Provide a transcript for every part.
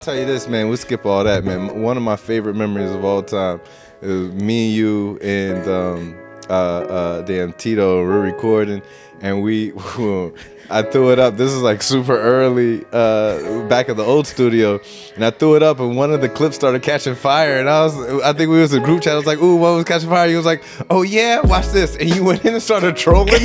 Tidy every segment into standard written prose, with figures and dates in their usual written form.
Tell you this, man. We'll skip all that, man. One of my favorite memories of all time is me and you and damn Tito. We're recording, and I threw it up. This is like super early, back at the old studio, and I threw it up, and one of the clips started catching fire, and I think we was in a group chat. I was like, "Ooh, what was catching fire?" He was like, "Oh yeah, watch this," and you went in and started trolling.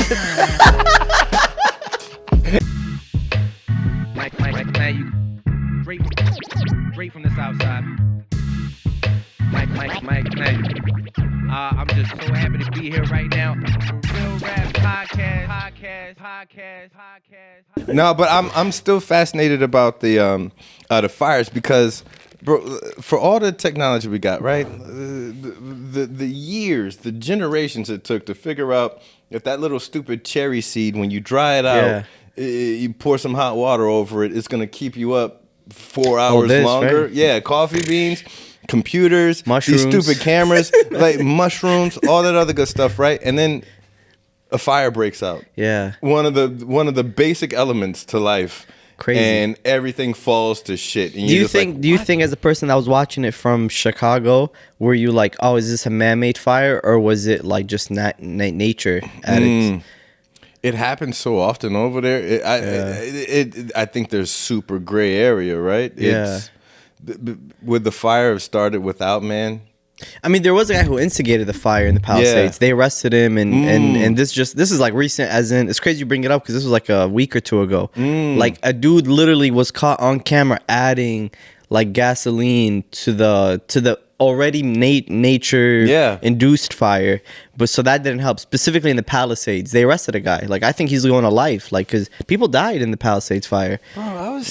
Straight from the south side. Mike. I'm just so happy to be here right now. Real Rap Podcast. No, but I'm still fascinated about the fires because, bro, for all the technology we got, right? The years, the generations it took to figure out if that little stupid cherry seed, when you dry it out, you pour some hot water over it, it's gonna keep you up 4 hours longer. Right? Yeah, coffee beans, computers, mushrooms. These stupid cameras, like mushrooms, all that other good stuff, right? And then a fire breaks out. Yeah, one of the basic elements to life. Crazy. And everything falls to shit. And do you think as a person that was watching it from Chicago, were you like, oh, is this a man-made fire, or was it like just nature at its? It happens so often over there. I think there's super gray area, right? Yeah. Would the fire have started without man? I mean, there was a guy who instigated the fire in the Palisades. Yeah. They arrested him, and this is like recent, as in, it's crazy you bring it up because this was like a week or two ago. Like a dude literally was caught on camera adding like gasoline to the already nature induced fire, but so that didn't help. Specifically in the Palisades, they arrested a guy. Like, I think he's going to life, like, because people died in the Palisades fire. Bro, I was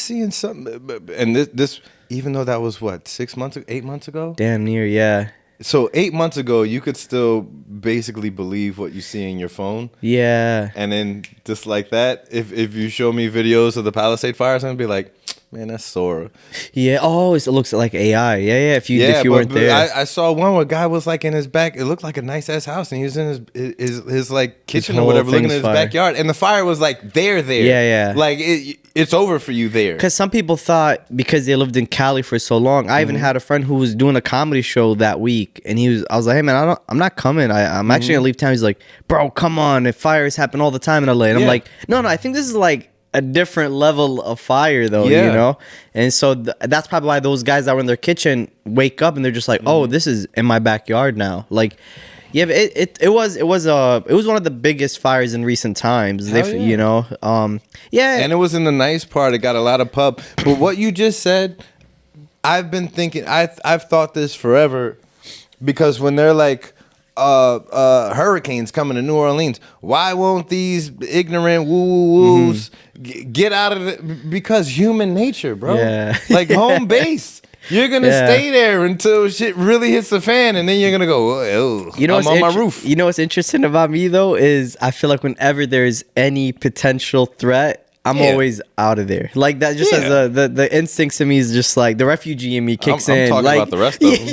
seeing some, and this even though that was what, 8 months ago, damn near. Yeah, so 8 months ago you could still basically believe what you see in your phone. Yeah. And then just like that, if you show me videos of the Palisade fires, I'm gonna be like, man, that's Sora. Yeah. Oh, it looks like AI. Yeah. If you weren't there, I saw one where a guy was like in his back. It looked like a nice ass house, and he was in his like kitchen or whatever, looking at his backyard, and the fire was like there. Yeah. Like it's over for you there. Because some people thought because they lived in Cali for so long. I even had a friend who was doing a comedy show that week, and I was like, hey man, I'm not coming. I'm actually gonna leave town. He's like, bro, come on. If fires happen all the time in LA, and I'm like, no, I think this is like a different level of fire though, you know? And so that's probably why those guys that were in their kitchen wake up and they're just like, oh, this is in my backyard now. Like, yeah, it was one of the biggest fires in recent times. You know? And it was in the nice part. It got a lot of pub. But what you just said, I've been thinking, I've thought this forever, because when they're like, hurricanes coming to New Orleans, why won't these ignorant woo-woo-woos get out of it? Because human nature, bro. Yeah. Like home base. You're gonna stay there until shit really hits the fan, and then you're gonna go, oh, I'm on my roof. You know what's interesting about me though is I feel like whenever there's any potential threat, I'm always out of there. Like that, just as the instincts in me is just like the refugee in me kicks in. I'm talking like, about the rest of them.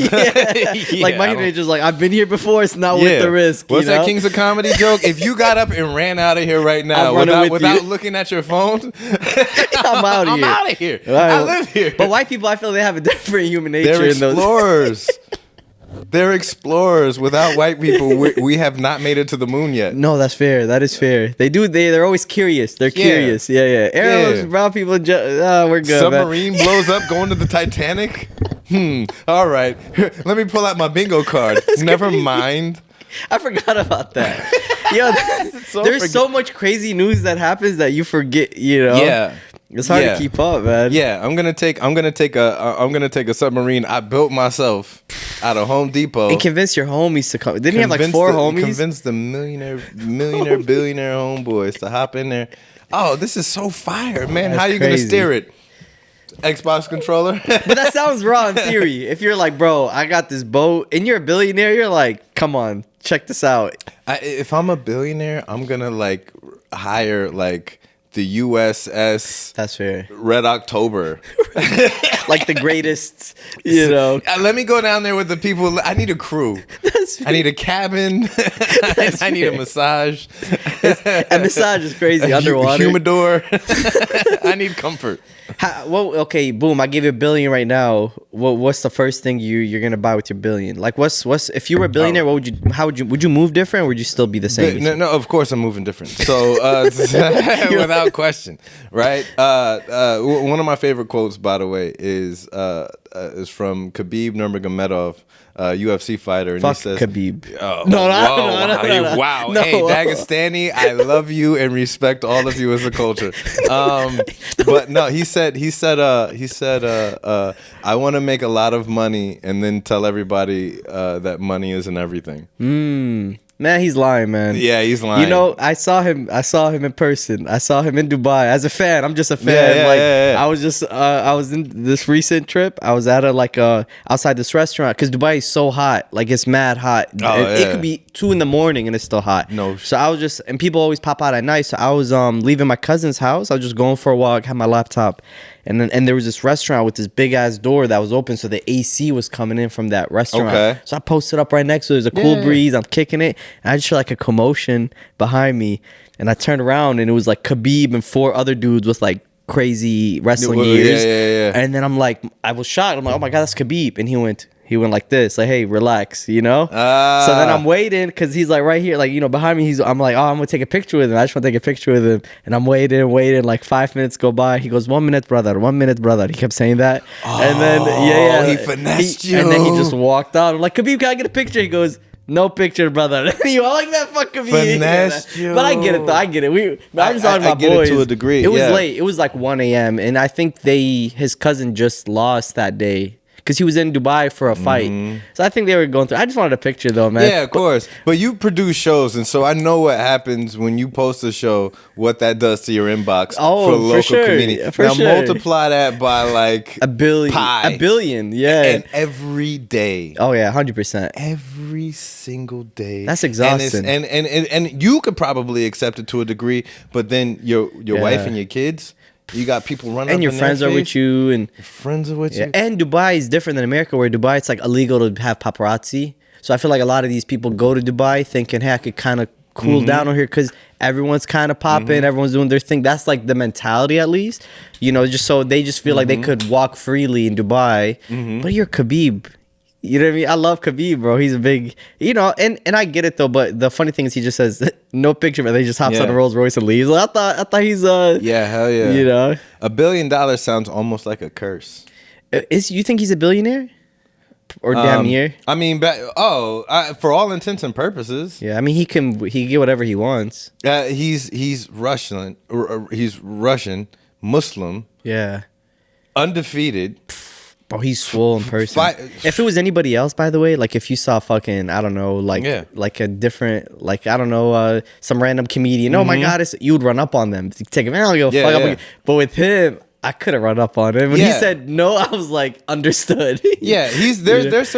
Like my teenager's like, I've been here before. It's not worth the risk. What's that Kings of Comedy joke? If you got up and ran out of here right now without looking at your phone, I'm out of here. I'm out of here. I live here. But white people, I feel they have a different human nature. They're explorers. They're explorers. Without white people, we have not made it to the moon yet. No, that's fair. That is fair. They're always curious. They're curious. Yeah. Arrows, brown people, we're good. Submarine blows up going to the Titanic. All right. Let me pull out my bingo card. Never mind. I forgot about that. Yo, there's so much crazy news that happens that you forget, you know? Yeah. It's hard to keep up, man. Yeah, I'm gonna take a submarine I built myself out of Home Depot and convince your homies to come. Didn't he have like 4 homies? Convince the millionaire, billionaire homeboys to hop in there. Oh, this is so fire, man! How you gonna steer it? Xbox controller. But that sounds raw in theory. If you're like, bro, I got this boat, and you're a billionaire, you're like, come on, check this out. If I'm a billionaire, I'm gonna like hire like the USS. That's fair. Red October. Like the greatest, you know. Let me go down there with the people. I need a crew. I need a cabin. I need a massage. A massage is crazy underwater. Humidor. I need comfort. Well, okay, boom. I give you $1 billion right now. What's the first thing you're gonna buy with your $1 billion? Like, what's if you were a billionaire? What would you? How would you move different? Or would you still be the same? No, of course I'm moving different. So without question, right? One of my favorite quotes, by the way, is from Khabib Nurmagomedov, UFC fighter, and Fuck he says, Khabib. Oh, No, wow. No. Hey, Dagestani, I love you and respect all of you as a culture. But no, he said, I want to make a lot of money and then tell everybody that money isn't everything. Man, he's lying, man. Yeah, he's lying. You know, I saw him in person. I saw him in Dubai as a fan. I'm just a fan. Yeah. I was just I was in this recent trip. I was at outside this restaurant because Dubai is so hot. Like, it's mad hot. It could be 2 a.m. and it's still hot. No. So I was just, and people always pop out at night. So I was leaving my cousin's house. I was just going for a walk, had my laptop. And there was this restaurant with this big ass door that was open, so the AC was coming in from that restaurant. Okay. So I posted up right next to it. There's a cool breeze. I'm kicking it. And I just feel like a commotion behind me. And I turned around and it was like Khabib and 4 other dudes with like crazy wrestling years. Yeah. And then I'm like, I was shocked. I'm like, oh my God, that's Khabib. And he went like this, like, hey, relax, you know? So then I'm waiting because he's like right here, like, you know, behind me. I'm like, oh, I'm going to take a picture with him. I just want to take a picture with him. And I'm waiting. Like 5 minutes go by. He goes, 1 minute, brother. 1 minute, brother. He kept saying that. And then, he finessed you. And then he just walked out. I'm like, Khabib, can I get a picture? He goes, no picture, brother. You know, like, that fuck Khabib. Finessed you. But I get it, though. I get it. I'm just talking about get boys. it to a degree. It was late. It was like 1 a.m. And I think his cousin just lost that day. Because he was in Dubai for a fight. So I think they were going through. I just wanted a picture, though, man. Yeah, of course. But you produce shows, and so I know what happens when you post a show, what that does to your inbox for local community. Now, multiply that by like $1 billion. pi. $1 billion, yeah. And every day. Oh, yeah, 100%. Every single day. That's exhausting. And you could probably accept it to a degree, but then your wife and your kids... You got people running, and your friends are with you, and your friends are with you. And Dubai is different than America, where Dubai it's like illegal to have paparazzi. So I feel like a lot of these people go to Dubai thinking, "Hey, I could kind of cool down over here because everyone's kind of popping, everyone's doing their thing." That's like the mentality, at least. You know, just so they just feel like they could walk freely in Dubai. But you're Khabib. You know what I mean? I love Khabib, bro. He's a big, you know, and I get it though. But the funny thing is, he just says no picture, but they just hops on a Rolls Royce and leaves. Like, I thought he's hell yeah. You know, $1 billion sounds almost like a curse. You think he's a billionaire? Or damn near? I mean, for all intents and purposes. Yeah, I mean, he can get whatever he wants. He's Russian. He's Russian, Muslim. Yeah. Undefeated. Bro, he's swole in person. If it was anybody else, by the way, like if you saw fucking, I don't know, like a different, like, I don't know, some random comedian. Oh my God, you would run up on them. Take him, I don't give a fuck. Yeah. But with him, I couldn't run up on him. When he said no, I was like, understood. Yeah, there's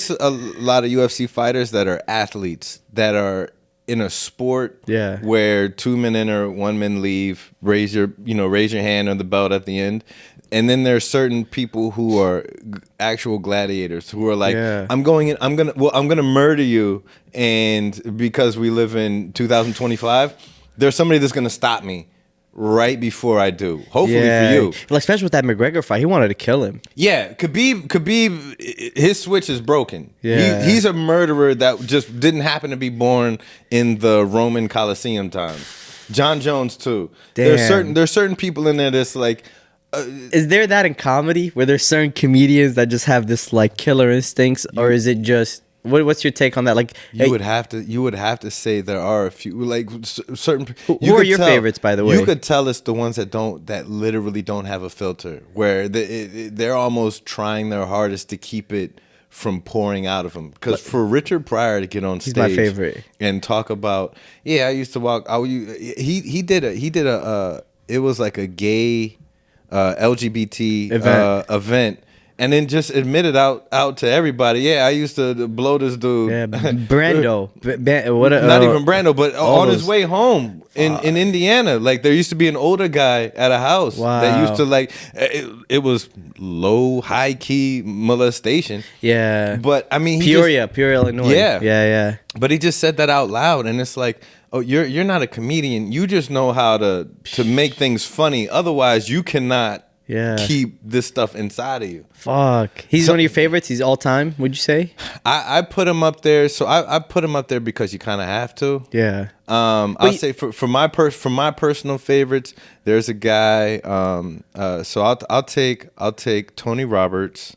a lot of UFC fighters that are athletes that are in a sport where 2 men enter, 1 man leave, raise your hand on the belt at the end. And then there's certain people who are actual gladiators who are like, I'm gonna murder you, and because we live in 2025, there's somebody that's gonna stop me right before I do. Hopefully for you. Like, especially with that McGregor fight, he wanted to kill him. Yeah, Khabib, his switch is broken. Yeah. He's a murderer that just didn't happen to be born in the Roman Colosseum time. John Jones too. Damn. There's certain people in there that's like. Is there that in comedy where there's certain comedians that just have this like killer instincts, or is it just what's your take on that? Like, you would have to say there are a few, like certain. Who are your favorites, by the way? You could tell it's the ones that literally don't have a filter, where they're almost trying their hardest to keep it from pouring out of them. Because for Richard Pryor to get on stage, he's my favorite, and talk about, I used to walk. He did a it was like a gay. LGBT event, and then just admit it out to everybody. Yeah, I used to blow this dude. Yeah, Brando. Not even Brando, but on his those. way home in Indiana. Like, there used to be an older guy at a house that used to, like, it was high key molestation. Yeah. But I mean, Peoria, Illinois. Yeah. Yeah. But he just said that out loud, and it's like, oh, you're not a comedian. You just know how to make things funny. Otherwise, you cannot keep this stuff inside of you. Fuck. He's one of your favorites. He's all time. Would you say? I put him up there. So I put him up there because you kind of have to. Yeah. I'll say for my personal favorites, there's a guy. So I'll take Tony Roberts.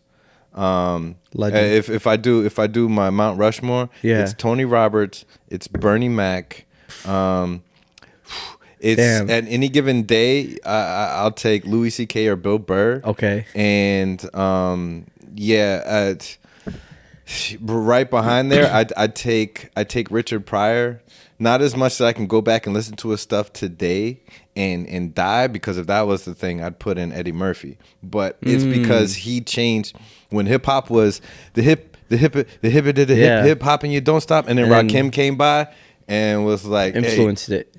Legend. If I do my Mount Rushmore, it's Tony Roberts, it's Bernie Mac. It's at any given day, I'll take Louis C.K. or Bill Burr. Okay. And right behind there, I take Richard Pryor. Not as much that I can go back and listen to his stuff today and die, because if that was the thing, I'd put in Eddie Murphy. But it's because he changed when hip hop was the hip hop and you don't stop, and then Rakim came by and was like influenced it.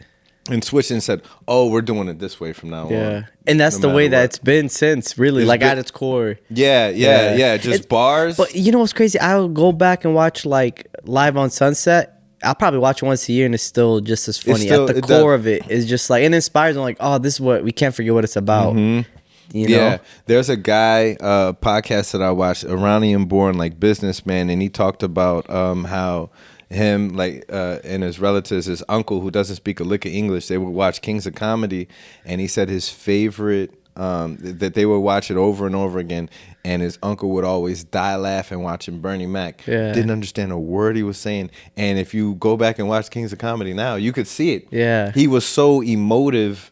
And switched and said, "Oh, we're doing it this way from now on." Yeah, and that's the way that it's been since. Really, like at its core. Yeah. Just bars. But you know what's crazy? I'll go back and watch like Live on Sunset. I'll probably watch it once a year, and it's still just as funny. At the core of it is just like, it inspires. I'm like, oh, this is what we can't forget what it's about. You know? There's a guy podcast that I watched, Iranian born, like, businessman, and he talked about how him, and his relatives, his uncle who doesn't speak a lick of English, they would watch Kings of Comedy, and he said his favorite that they would watch it over and over again, and his uncle would always die laughing watching Bernie Mac. Didn't understand a word he was saying, and if you go back and watch Kings of Comedy now, you could see it. He was so emotive,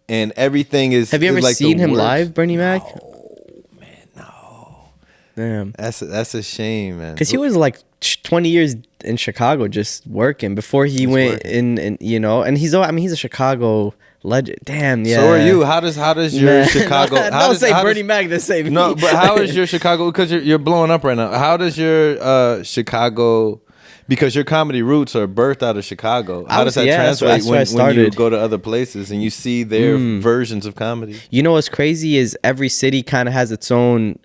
and everything is. Have you ever seen him live, Bernie Mac? No, man, no. Damn, that's a shame, man. Because he was like 20 years in Chicago just working before he went in, and he's a Chicago legend. Damn, yeah. So are you? How does your Chicago? Don't say Bernie Mac the same. No, but how is your Chicago? Because you're blowing up right now. How does your Chicago? Because your comedy roots are birthed out of Chicago. How does that translate when you go to other places and you see their versions of comedy? You know what's crazy is every city kind of has its own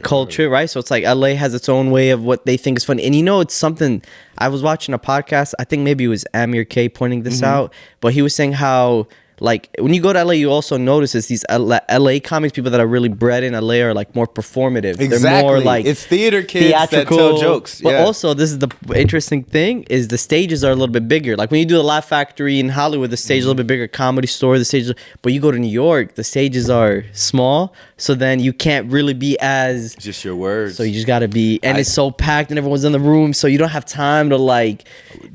culture, right? So it's like LA has its own way of what they think is funny. And it's something, I was watching a podcast, I think maybe it was Amir K pointing this out, but he was saying how, like, when you go to LA, you also notice it's these LA comics, people that are really bred in LA are like more performative. Exactly. They're more like it's theater kids theatrical, that tell jokes. But also, this is the interesting thing, is the stages are a little bit bigger. Like when you do the Laugh Factory in Hollywood, the stage is a little bit bigger. Comedy Store, the stage, but you go to New York, the stages are small. So then you can't really be as just your words. So you just gotta be, and it's so packed and everyone's in the room, so you don't have time to like.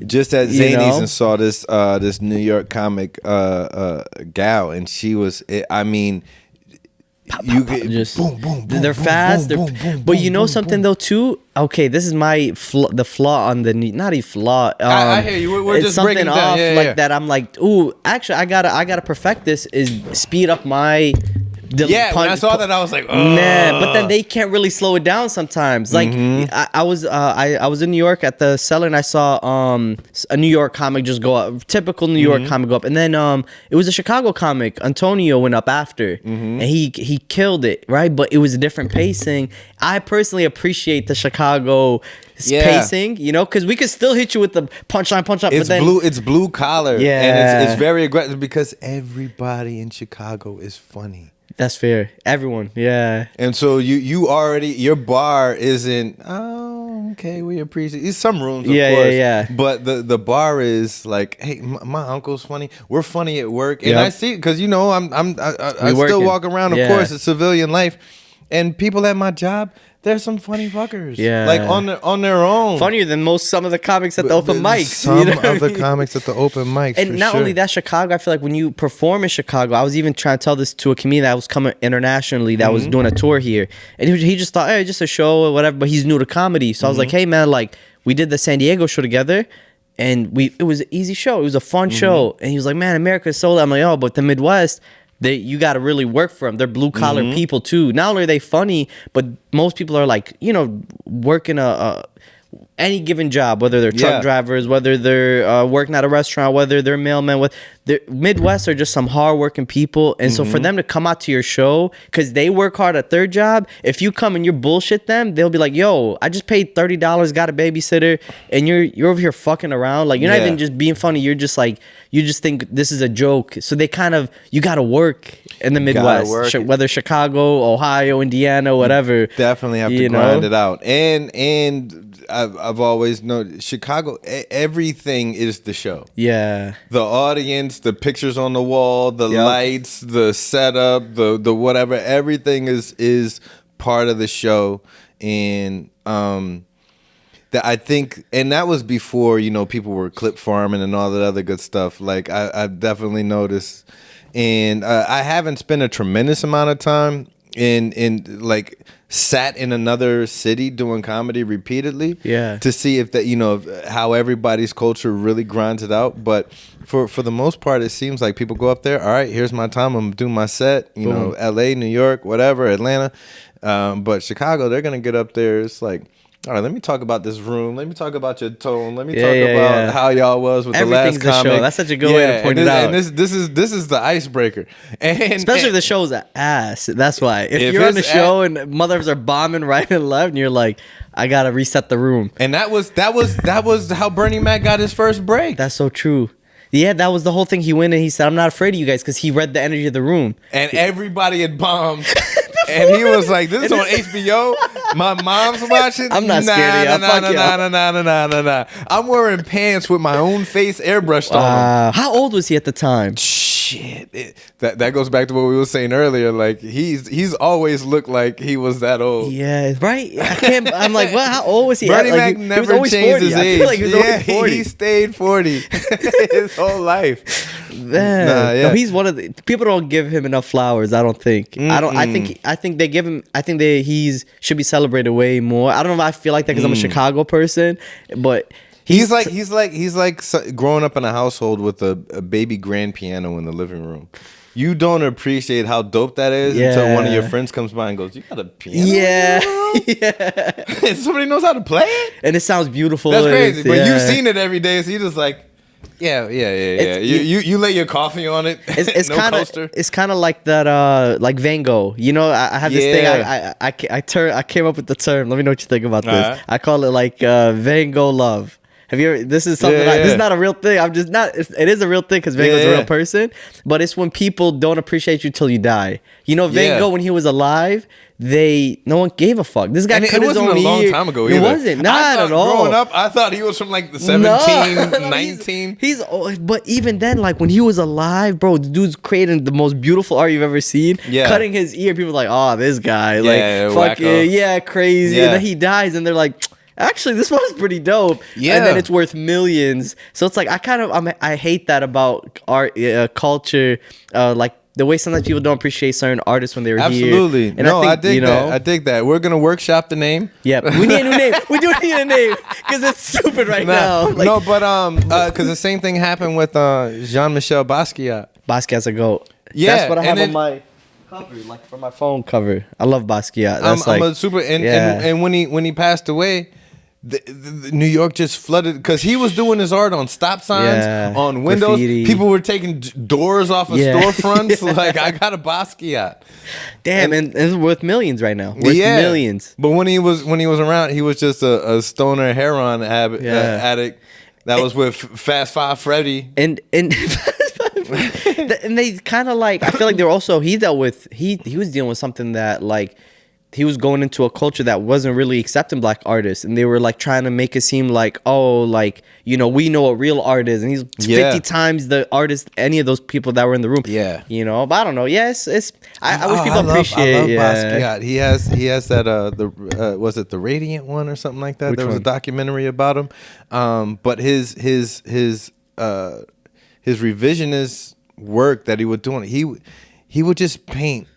Just at Zanies and saw this New York comic gal, and she was. You get just boom, boom, boom. They're fast. Boom, boom, boom, but you know boom, something boom. though too. Okay, this is my the flaw on the not a flaw. I hear you. We're it's just something breaking off down. that. I'm like, ooh, actually, I gotta perfect this. Is speed up my. When I saw that, I was like, oh. Nah, but then they can't really slow it down sometimes. Like I was in New York at the Cellar, and I saw a New York comic just go up, typical New York comic go up, and then it was a Chicago comic. Antonio went up after, and he killed it, right? But it was a different pacing. I personally appreciate the Chicago pacing, because we could still hit you with the punchline. It's but then, it's blue collar, and it's very aggressive because everybody in Chicago is funny. That's fair. Everyone, yeah. And so you already, your bar isn't, oh, okay, we appreciate it. Some rooms, of course. Yeah. But the bar is like, hey, my uncle's funny. We're funny at work. And I see it because, I still walk around, of course, it's civilian life. And people at my job, there's some funny fuckers. Yeah. Like on their own. Funnier than some of the comics at the open mics. Some of the comics at the open mics. And not only that, Chicago, I feel like when you perform in Chicago, I was even trying to tell this to a comedian that was coming internationally that was doing a tour here. And he just thought, hey, just a show or whatever, but he's new to comedy. So I was like, hey, man, like, we did the San Diego show together. And it was an easy show. It was a fun show. And he was like, man, America is so loud. I'm like, oh, but the Midwest, you got to really work for them. They're blue collar people too. Not only are they funny, but most people are like, working any given job, whether they're truck drivers, whether they're working at a restaurant, whether they're mailmen. The Midwest are just some hardworking people, and so for them to come out to your show because they work hard at their job, if you come and you bullshit them, they'll be like, "Yo, I just paid $30, got a babysitter, and you're over here fucking around. Like you're not even just being funny. You're just like you just think this is a joke. So they kind of you got to work in the Midwest, whether Chicago, Ohio, Indiana, whatever. Definitely have to grind it out, and I've always known Chicago. Everything is the show. Yeah, the audience, the pictures on the wall, the lights, the setup, the whatever. Everything is part of the show, and that I think, and that was before people were clip farming and all that other good stuff. Like I definitely noticed, and I haven't spent a tremendous amount of time in like sat in another city doing comedy repeatedly to see if that how everybody's culture really grinds it out. But for the most part, it seems like people go up there, all right, here's my time, I'm gonna do my set, LA, New York, whatever, Atlanta, but Chicago, they're gonna get up there, it's like, all right, let me talk about this room. Let me talk about your tone. Let me talk about how y'all was with the last comic. Show. That's such a good way to point it out. And this is the icebreaker. And especially if the show's ass. That's why. If you're on the show and mothers are bombing right and left, and you're like, I gotta reset the room. And that was how Bernie Mac got his first break. That's so true. Yeah, that was the whole thing. He went and he said, I'm not afraid of you guys, because he read the energy of the room. And everybody had bombed. And he was like, this is on HBO. My mom's watching. I'm not scared of y'all. Nah. I'm wearing pants with my own face airbrushed on them. How old was he at the time? Shit. That goes back to what we were saying earlier. Like, he's always looked like he was that old. Yeah, right? I'm like, well, how old was he? Bernie like, Mac never changed his age. I feel like he was always 40. He stayed 40 his whole life. Man. No, he's one of the people don't give him enough flowers. I don't think. I think they give him. I think he's should be celebrated way more. I don't know if I feel like that because I'm a Chicago person, but he's like growing up in a household with a baby grand piano in the living room. You don't appreciate how dope that is until one of your friends comes by and goes, "You got a piano?" Yeah. And somebody knows how to play it, and it sounds beautiful. That's crazy. But you've seen it every day, so you just like. Yeah. You lay your coffee on it. It's no kind of coaster. It's kind of like that. Like Van Gogh. I have this thing. I came up with the term. Let me know what you think about this. I call it like Van Gogh love. Have you ever? This is something. This is not a real thing. I'm just not. It is a real thing because Van Gogh's a real person. But it's when people don't appreciate you till you die. Van Gogh when he was alive, no one gave a fuck. This guy cut his own ear. It wasn't a long time ago either. It wasn't. Not at all. Growing up, I thought he was from like the 17, 19. But even then, like when he was alive, bro, the dude's creating the most beautiful art you've ever seen. Yeah. Cutting his ear, people are like, oh, this guy, crazy. And then he dies, and they're like, actually, this one's pretty dope. Yeah. And then it's worth millions. So it's like I hate that about art culture, like the way sometimes people don't appreciate certain artists when they were here. Absolutely. And I dig that. I dig that. We're gonna workshop the name. Yep. We need a new name. We do need a name because it's stupid right now. Like, because the same thing happened with Jean-Michel Basquiat. Basquiat's a goat. Yeah. That's what I have on my cover, like for my phone cover. I love Basquiat. I'm a super and when he passed away. The New York just flooded because he was doing his art on stop signs, on windows. Graffiti. People were taking doors off of storefronts. Like, I got a Basquiat. Damn, and it's worth millions right now. Worth millions. But when he was around, he was just a stoner heroin addict. That was with Fast Five Freddy. And they kind of like, I feel like they were also, he was dealing with something that like, he was going into a culture that wasn't really accepting black artists, and they were like trying to make it seem like, oh, like, we know what real art is, and he's 50 times the artist any of those people that were in the room. Yeah, but I don't know. Yes, I wish people appreciate. I love Basquiat. He has that was it the Radiant one or something like that? There was a documentary about him. But his revisionist work that he was doing, he would just paint.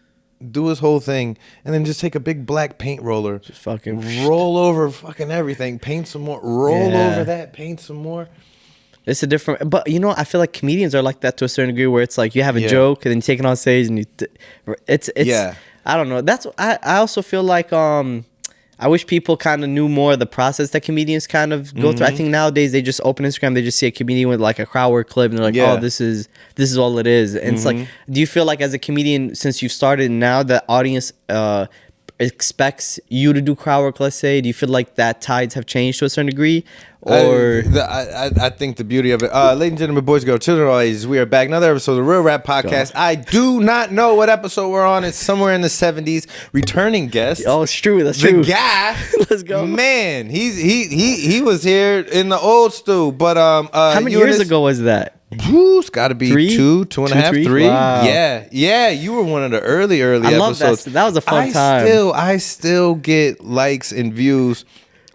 Do his whole thing, and then just take a big black paint roller, just fucking roll over fucking everything, paint some more, roll over that, paint some more. It's a different, but you know, I feel like comedians are like that to a certain degree, where it's like you have a Yeah. joke and then you take it on stage and it's Yeah. I don't know. That's I also feel like I wish people kind of knew more of the process that comedians kind of go through. I think nowadays they just open Instagram, they just see a comedian with like a crowd work clip, and they're like, Yeah. "Oh, this is all it is." And it's like, do you feel like as a comedian, since you've started now, the audience expects you to do crowd work? Let's say, do you feel like that tides have changed to a certain degree, or I think the beauty of it, ladies and gentlemen, boys and girls, children of all ages, we are back. Another episode of the Real Rap Podcast. I do not know what episode we're on. It's somewhere in the 70s. Returning guest. oh, it's true, that's The true. guy, Let's go. man. He was here in the old stew, but How many years ago was that? It's got to be Three? two and a half, Three? three. Wow. Yeah. You were one of the early I love episodes. that. That was a fun time. I still get likes and views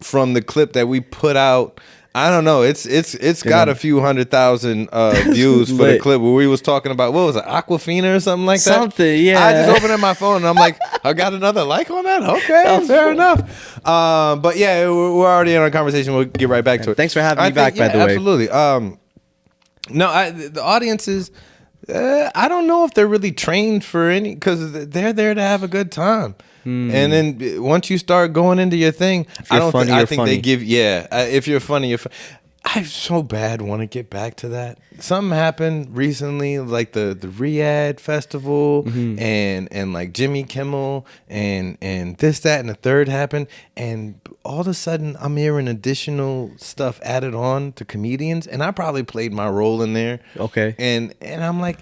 from the clip that we put out. I don't know. It's got a few 100,000 views for the Lit. clip where we was talking about, what was it, Aquafina or something like that? Something, yeah. I just opened up my phone and I'm like, I got another like on that? Okay, fair enough. But yeah, we're already in our conversation. We'll get right back to it. Thanks for having me back, by the way. Absolutely. No, the audiences, I don't know if they're really trained for any, because they're there to have a good time. And then once you start going into your thing, I you're funny, I you're think funny. they give, if you're funny, I so bad want to get back to that. Something happened recently, like the Riyadh festival and like Jimmy Kimmel and this, that, and the third happened. And all of a sudden I'm hearing additional stuff added on to comedians. And I probably played my role in there. Okay. And I'm like,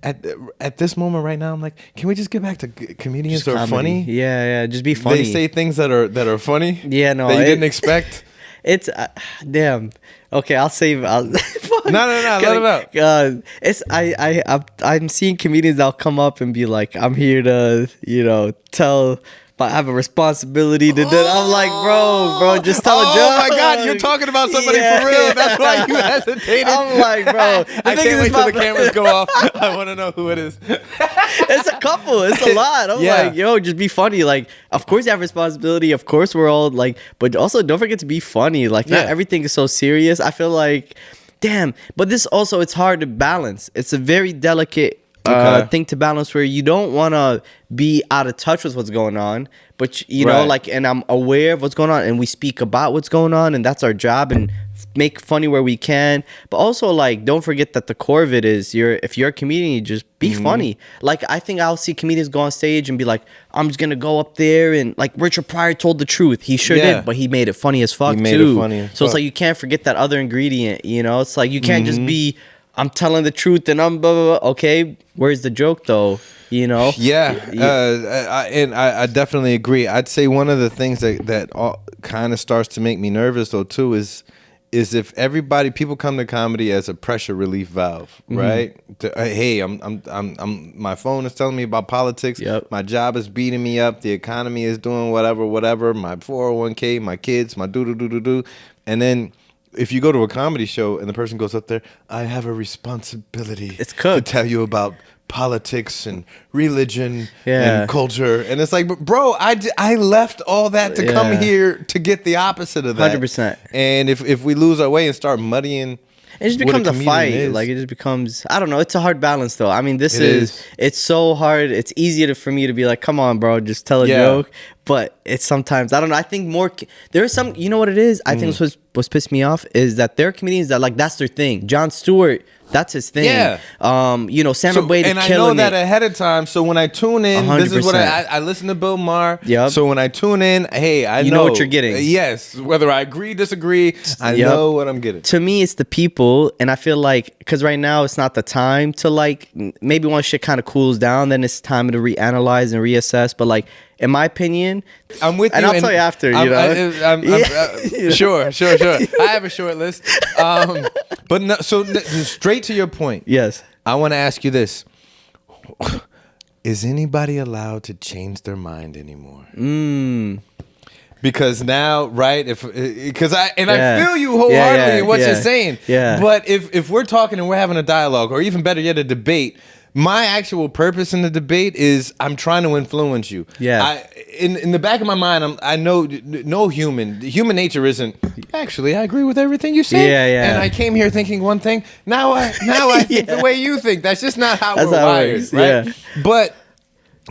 at this moment right now, I'm like, can we just get back to comedians that are funny? Yeah, just be funny. They say things that are funny. Yeah, no, that you didn't expect. It's damn. Okay, I'll save. No, let it out. I'm seeing comedians that'll come up and be like, I'm here to tell. But I have a responsibility to do. I'm like, bro, just tell a joke. Oh my God, you're talking about somebody for real. That's why you hesitated. I'm like, bro. I can't wait till the cameras go off. I want to know who it is. It's a couple. It's a lot. I'm like, yo, just be funny. Like, of course you have responsibility. Of course we're all like, but also don't forget to be funny. Like, not everything is so serious. I feel like, damn. But this also, it's hard to balance. It's a very delicate thing to balance, where you don't want to be out of touch with what's going on, but you know, like, and I'm aware of what's going on, and we speak about what's going on, and that's our job, and make funny where we can. But also, like, don't forget that the core of it is, if you're a comedian, you just be funny. Like, I think I'll see comedians go on stage and be like, I'm just gonna go up there, and like Richard Pryor told the truth. He sure did, but he made it funny as fuck too. So it's like, you can't forget that other ingredient, you know? It's like, you can't just be, I'm telling the truth and I'm blah, blah, blah. Okay, where's the joke though? You know? I definitely agree. I'd say one of the things that kind of starts to make me nervous though too is if people come to comedy as a pressure relief valve, right? Hey, I'm my phone is telling me about politics. My job is beating me up. The economy is doing whatever. My 401k, my kids, my do. And then if you go to a comedy show and the person goes up there, I have a responsibility to tell you about politics and religion and culture. And it's like, bro, I left all that to come here to get the opposite of that. 100%. And if we lose our way and start muddying, it just becomes a fight. Like, it just becomes, I don't know. It's a hard balance though. I mean, it's so hard. It's easier for me to be like, come on, bro, just tell a joke. But it's sometimes, I don't know. I think there is some, you know what it is? I think what's pissed me off is that there are comedians that, like, that's their thing. Jon Stewart, that's his thing. Yeah. Sam Abuela, and I know that ahead of time. So when I tune in, 100%. This is what I listen to Bill Maher. Yep. So when I tune in, hey, I know what you're getting. Yes. Whether I agree, disagree, I know what I'm getting. To me, it's the people. And I feel like, because right now it's not the time to, like, maybe once shit kind of cools down, then it's time to reanalyze and reassess. But, like, in my opinion, I'm with you, and I'll tell you after. Sure. I have a short list, but no, so straight to your point. Yes, I want to ask you this: is anybody allowed to change their mind anymore? Because now, right? I feel you wholeheartedly in what you're saying. Yeah. But if we're talking and we're having a dialogue, or even better yet, a debate. My actual purpose in the debate is I'm trying to influence you. Yeah. In the back of my mind, I know no human nature isn't actually, I agree with everything you said. Yeah, yeah. And I came here thinking one thing. Now I think the way you think. That's just not how That's we're how it wired, works, right? yeah. But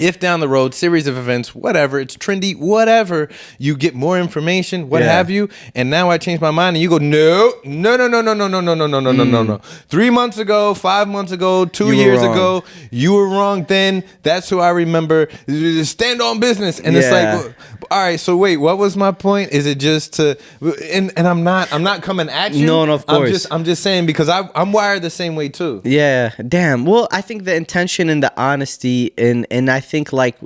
if down the road, series of events, whatever, it's trendy, whatever, you get more information, what Yeah. have you, and now I change my mind, and you go, no. 3 months ago, 5 months ago, 2 You were years wrong. ago, you were wrong then. That's who I remember. Stand on business, and it's Yeah. like, all right. So wait, what was my point? Is it just to? And I'm not coming at you. No, of course. I'm just saying because I'm wired the same way too. Yeah, damn. Well, I think the intention and the honesty, and I think like,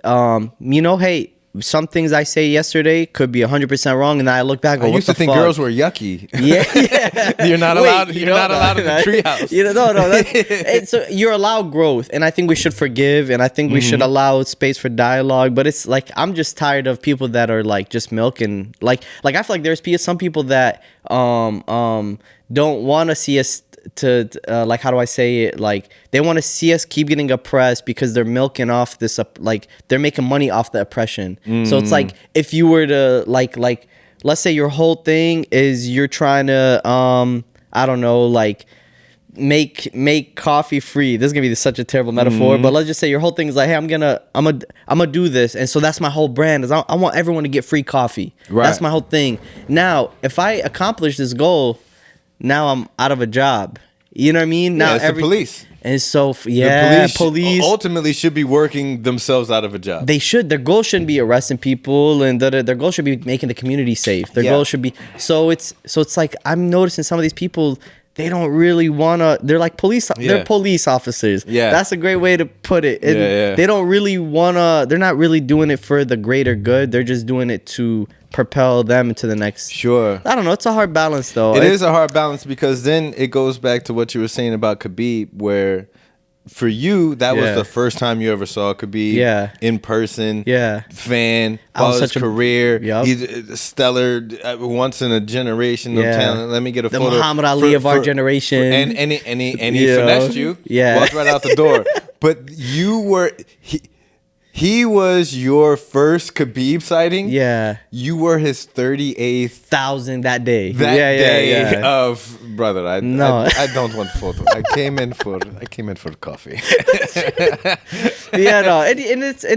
hey, some things I say yesterday could be 100% wrong, and then I look back. I used to think girls were yucky. Yeah. You're not Wait, allowed. You're not allowed in the treehouse. So you're allowed growth, and I think we should forgive, and I think we should allow space for dialogue. But it's like I'm just tired of people that are like just milking. Like I feel like there's some people that don't want to see us to like, how do I say it? Like they want to see us keep getting oppressed because they're milking off this like they're making money off the oppression. So it's like if you were to like let's say your whole thing is you're trying to I don't know, like make coffee free. This is gonna be such a terrible metaphor, but let's just say your whole thing is like, hey, I'm gonna do this, and so that's my whole brand is I want everyone to get free coffee. Right. That's my whole thing. Now, if I accomplish this goal, now I'm out of a job. You know what I mean? Now it's the police. And so The police ultimately should be working themselves out of a job. they should. Their goal shouldn't be arresting people, and their goal should be making the community safe. Their Yeah. goal should be so it's like I'm noticing some of these people, they don't really wanna. They're like police. Yeah. They're police officers. Yeah. That's a great way to put it. And Yeah. They don't really wanna. They're not really doing it for the greater good. They're just doing it to propel them into the next. Sure. I don't know. It's a hard balance, though. It is a hard balance because then it goes back to what you were saying about Khabib, where for you that was Yeah. the first time you ever saw Khabib Yeah. in person. Yeah. Fan, I was followed his such a- career. Yup. He's stellar, once in a generation of Yeah. talent. Let me get a The photo. Muhammad Ali of our generation. And he You know? finessed you. Yeah. Walked right out the door. But you were he was your first Khabib sighting. Yeah. You were his 38th 1,000 that day. that yeah, day yeah. of brother. I don't want photo. I came in for the coffee. Yeah, no, and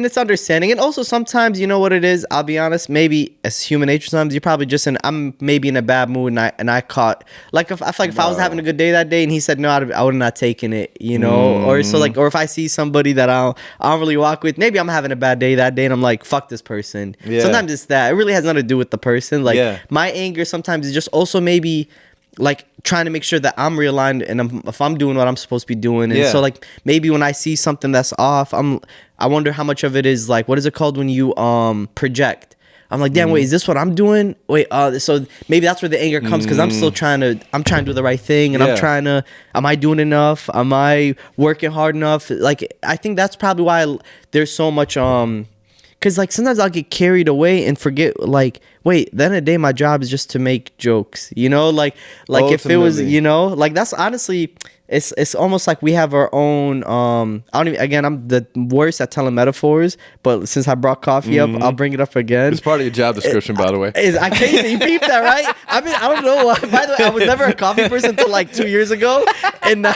it's understanding, and also sometimes you know what it is. I'll be honest. Maybe as human nature, sometimes you're probably just I'm maybe in a bad mood, and I caught like if I feel like if I was having a good day that day, and he said no, I would have not taken it, you know, or so like, or if I see somebody that I don't really walk with, maybe I'm having a bad day that day, and I'm like, fuck this person. Yeah. Sometimes it's that. It really has nothing to do with the person. Like Yeah. my anger sometimes is just also maybe like trying to make sure that I'm realigned and if I'm doing what I'm supposed to be doing. And Yeah. so like maybe when I see something that's off, I wonder how much of it is like, what is it called when you project? I'm like, damn, wait, is this what I'm doing? Wait, so maybe that's where the anger comes because I'm trying to do the right thing, and Yeah. am I doing enough? Am I working hard enough? Like, I think that's probably why there's so much, because like sometimes I'll get carried away and forget, like, wait, at the end of the day, my job is just to make jokes, you know, like if it was, Ultimately. you know, like that's honestly. It's almost like we have our own. I don't even. Again, I'm the worst at telling metaphors. But since I brought coffee up, I'll bring it up again. It's part of your job description, by the way. I can't. You beeped that, right? I mean, I don't know why. By the way, I was never a coffee person until like 2 years ago, and now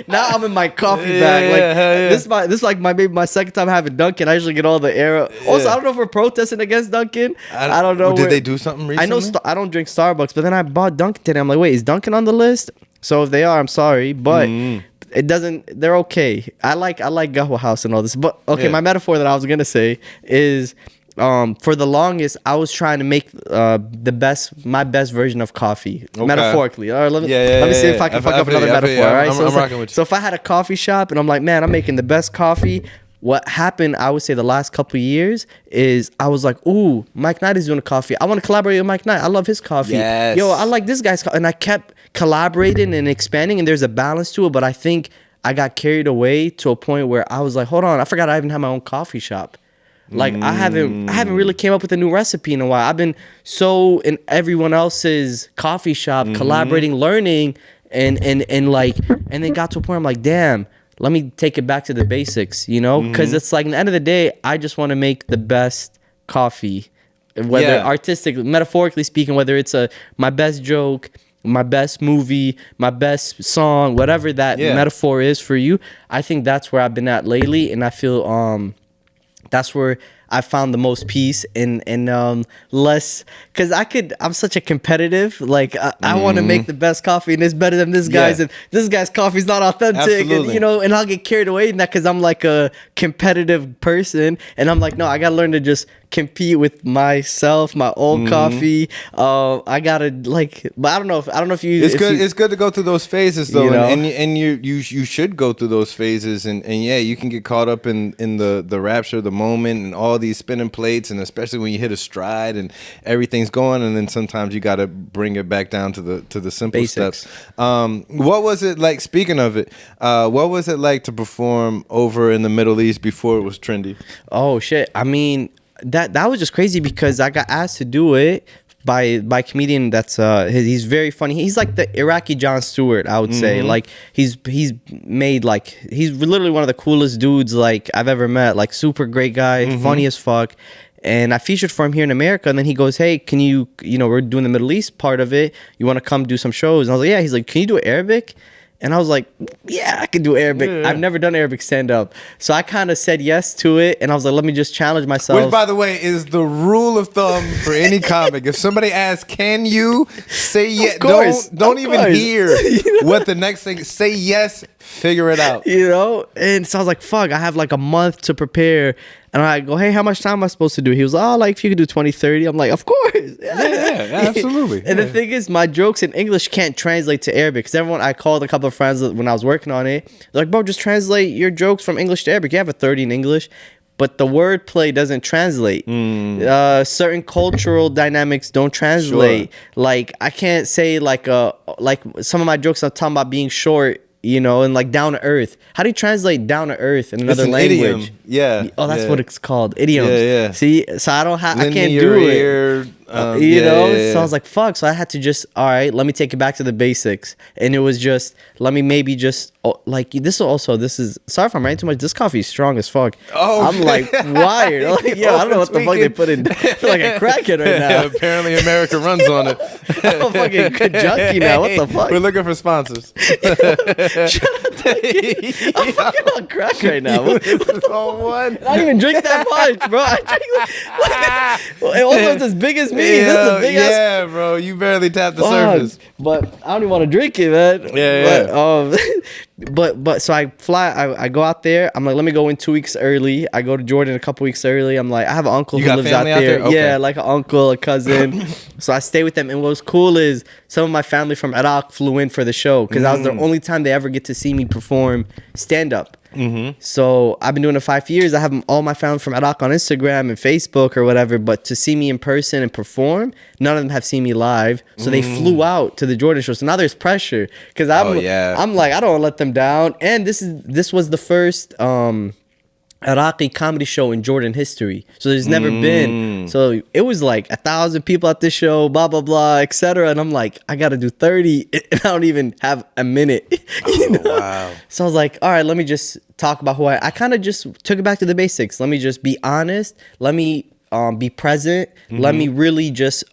I'm in my coffee bag. Like this is like maybe my second time having Dunkin'. I usually get all the air. Also, I don't know if we're protesting against Dunkin'. I don't know. Did they do something recently? I know I don't drink Starbucks, but then I bought Dunkin' today. I'm like, wait, is Dunkin' on the list? So if they are, I'm sorry, but it doesn't. They're okay. I like Gahwa House and all this, but okay. Yeah. My metaphor that I was gonna say is, for the longest, I was trying to make my best version of coffee, metaphorically. All right, let me see if I can fuck up another metaphor. All right, I'm it's rocking with you. so if I had a coffee shop and I'm like, man, I'm making the best coffee. What happened, I would say the last couple of years is I was like, ooh, Mike Knight is doing a coffee. I want to collaborate with Mike Knight. I love his coffee. Yes. Yo, I like this guy's coffee. And I kept collaborating and expanding, and there's a balance to it. But I think I got carried away to a point where I was like, hold on, I forgot I even have my own coffee shop. Like I haven't really came up with a new recipe in a while. I've been so in everyone else's coffee shop, collaborating, learning, and then got to a point I'm like, damn, let me take it back to the basics, you know? Because it's like, at the end of the day, I just want to make the best coffee whether Yeah. artistic, metaphorically speaking, whether it's my best joke, my best movie, my best song, whatever that Yeah. metaphor is for you. I think that's where I've been at lately, and I feel that's where I found the most peace and less, because I'm such a competitive, like I want to make the best coffee and it's better than this guy's, Yeah. and this guy's coffee's not authentic. Absolutely. And I'll get carried away in that because I'm like a competitive person, and I'm like, no, I gotta learn to just compete with myself, my own coffee. I gotta but I don't know if you. It's if good. you- It's good to go through those phases though, You know? and you should go through those phases, and yeah, you can get caught up in the rapture of the moment and all these spinning plates, and especially when you hit a stride and everything's going, and then sometimes you got to bring it back down to the simple Basics. steps. What was it like? Speaking of it, what was it like to perform over in the Middle East before it was trendy? Oh shit! I mean, that was just crazy because I got asked to do it by a comedian that's he's very funny. He's like the Iraqi Jon Stewart, I would say. Like he's made like he's literally one of the coolest dudes like I've ever met. Like super great guy, funny as fuck. And I featured for him here in America, and then he goes, "Hey, can you we're doing the Middle East part of it. You want to come do some shows?" And I was like, "Yeah." He's like, "Can you do Arabic?" And I was like, yeah, I can do Arabic. Yeah. I've never done Arabic stand-up. So I kind of said yes to it. And I was like, let me just challenge myself. Which, by the way, is the rule of thumb for any comic. If somebody asks, "Can you?" say yes. course, Don't of even course. hear what the next thing. Say yes. Figure it out. And so I was like, fuck, I have like a month to prepare. And I go, hey, how much time am I supposed to do? He was like, oh, like if you could do 20, 30. I'm like, of course. Yeah, absolutely. And the thing is, my jokes in English can't translate to Arabic. Because I called a couple of friends when I was working on it. They're like, bro, just translate your jokes from English to Arabic. You have a 30 in English. But the wordplay doesn't translate. Certain cultural dynamics don't translate. Sure. Like, I can't say like some of my jokes I'm talking about being short, and like down to earth. How do you translate down to earth in another It's an language? idiom. Yeah. Oh, that's yeah. what it's called. Idioms. Yeah. See, so I can't Linear do it. ear, So I was like, fuck. So I had to just, all right, let me take it back to the basics. And it was just, let me maybe just, this is, sorry if I'm writing too much. This coffee is strong as fuck. Oh, I'm like wired. I'm like, yo, I don't know what the fuck they put in. I feel like a crackhead right now. Apparently, America runs on it. I'm a fucking good junkie now. What the fuck? We're looking for sponsors. I'm fucking on crack right now. This is all one. I don't even drink that much, bro. I drink it almost as big as me. This is a big ass. Yeah, bro. You barely tapped the Fuck. surface. But I don't even want to drink it, man. Yeah, But so I fly. I go out there. I'm like, let me go in 2 weeks early. I go to Jordan a couple weeks early. I'm like, I have an uncle You who got lives out family out there. there? Okay. Yeah, like an uncle, a cousin. So I stay with them. And what's cool is some of my family from Iraq flew in for the show because that was the only time they ever get to see me perform stand up. So I've been doing it 5 years. I have all my family from Iraq on Instagram and Facebook or whatever, but to see me in person and perform, none of them have seen me live. So they flew out to the Jordan show. So now there's pressure because I'm like, I don't want to let them down. And this was the first Iraqi comedy show in Jordan history. So there's never been. So it was like 1,000 people at this show, blah, blah, blah, etc. And I'm like, I got to do 30 and I don't even have a minute. Wow. So I was like, all right, let me just talk about who I kind of just took it back to the basics. Let me just be honest. Let me be present. Let me really just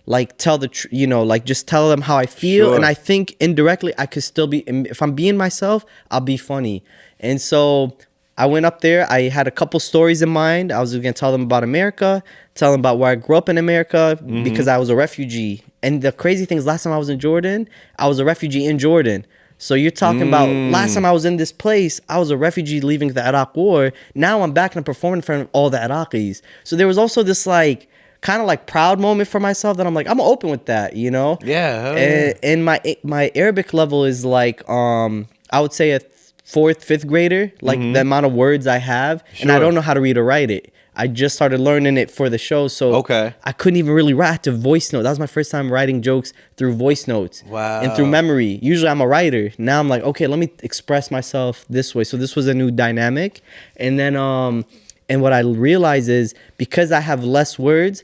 like tell just tell them how I feel. Sure. And I think indirectly I could still be, if I'm being myself, I'll be funny. And so I went up there. I had a couple stories in mind. I was going to tell them about America, tell them about where I grew up in America because I was a refugee. And the crazy thing is, last time I was in Jordan, I was a refugee in Jordan. So you're talking about last time I was in this place, I was a refugee leaving the Iraq war. Now I'm back and I'm performing in front of all the Iraqis. So there was also this like kind of like proud moment for myself that I'm like, I'm open with that, Yeah. And my Arabic level is like I would say a 4th, 5th grader, like the amount of words I have, and I Sure. don't know how to read or write it. I just started learning it for the show, so Okay. I couldn't even really write. I had to voice note. That was my first time writing jokes through voice notes. Wow. And through memory. Usually I'm a writer. Now I'm like, okay, let me express myself this way. So this was a new dynamic. And then and what I realize is because I have less words,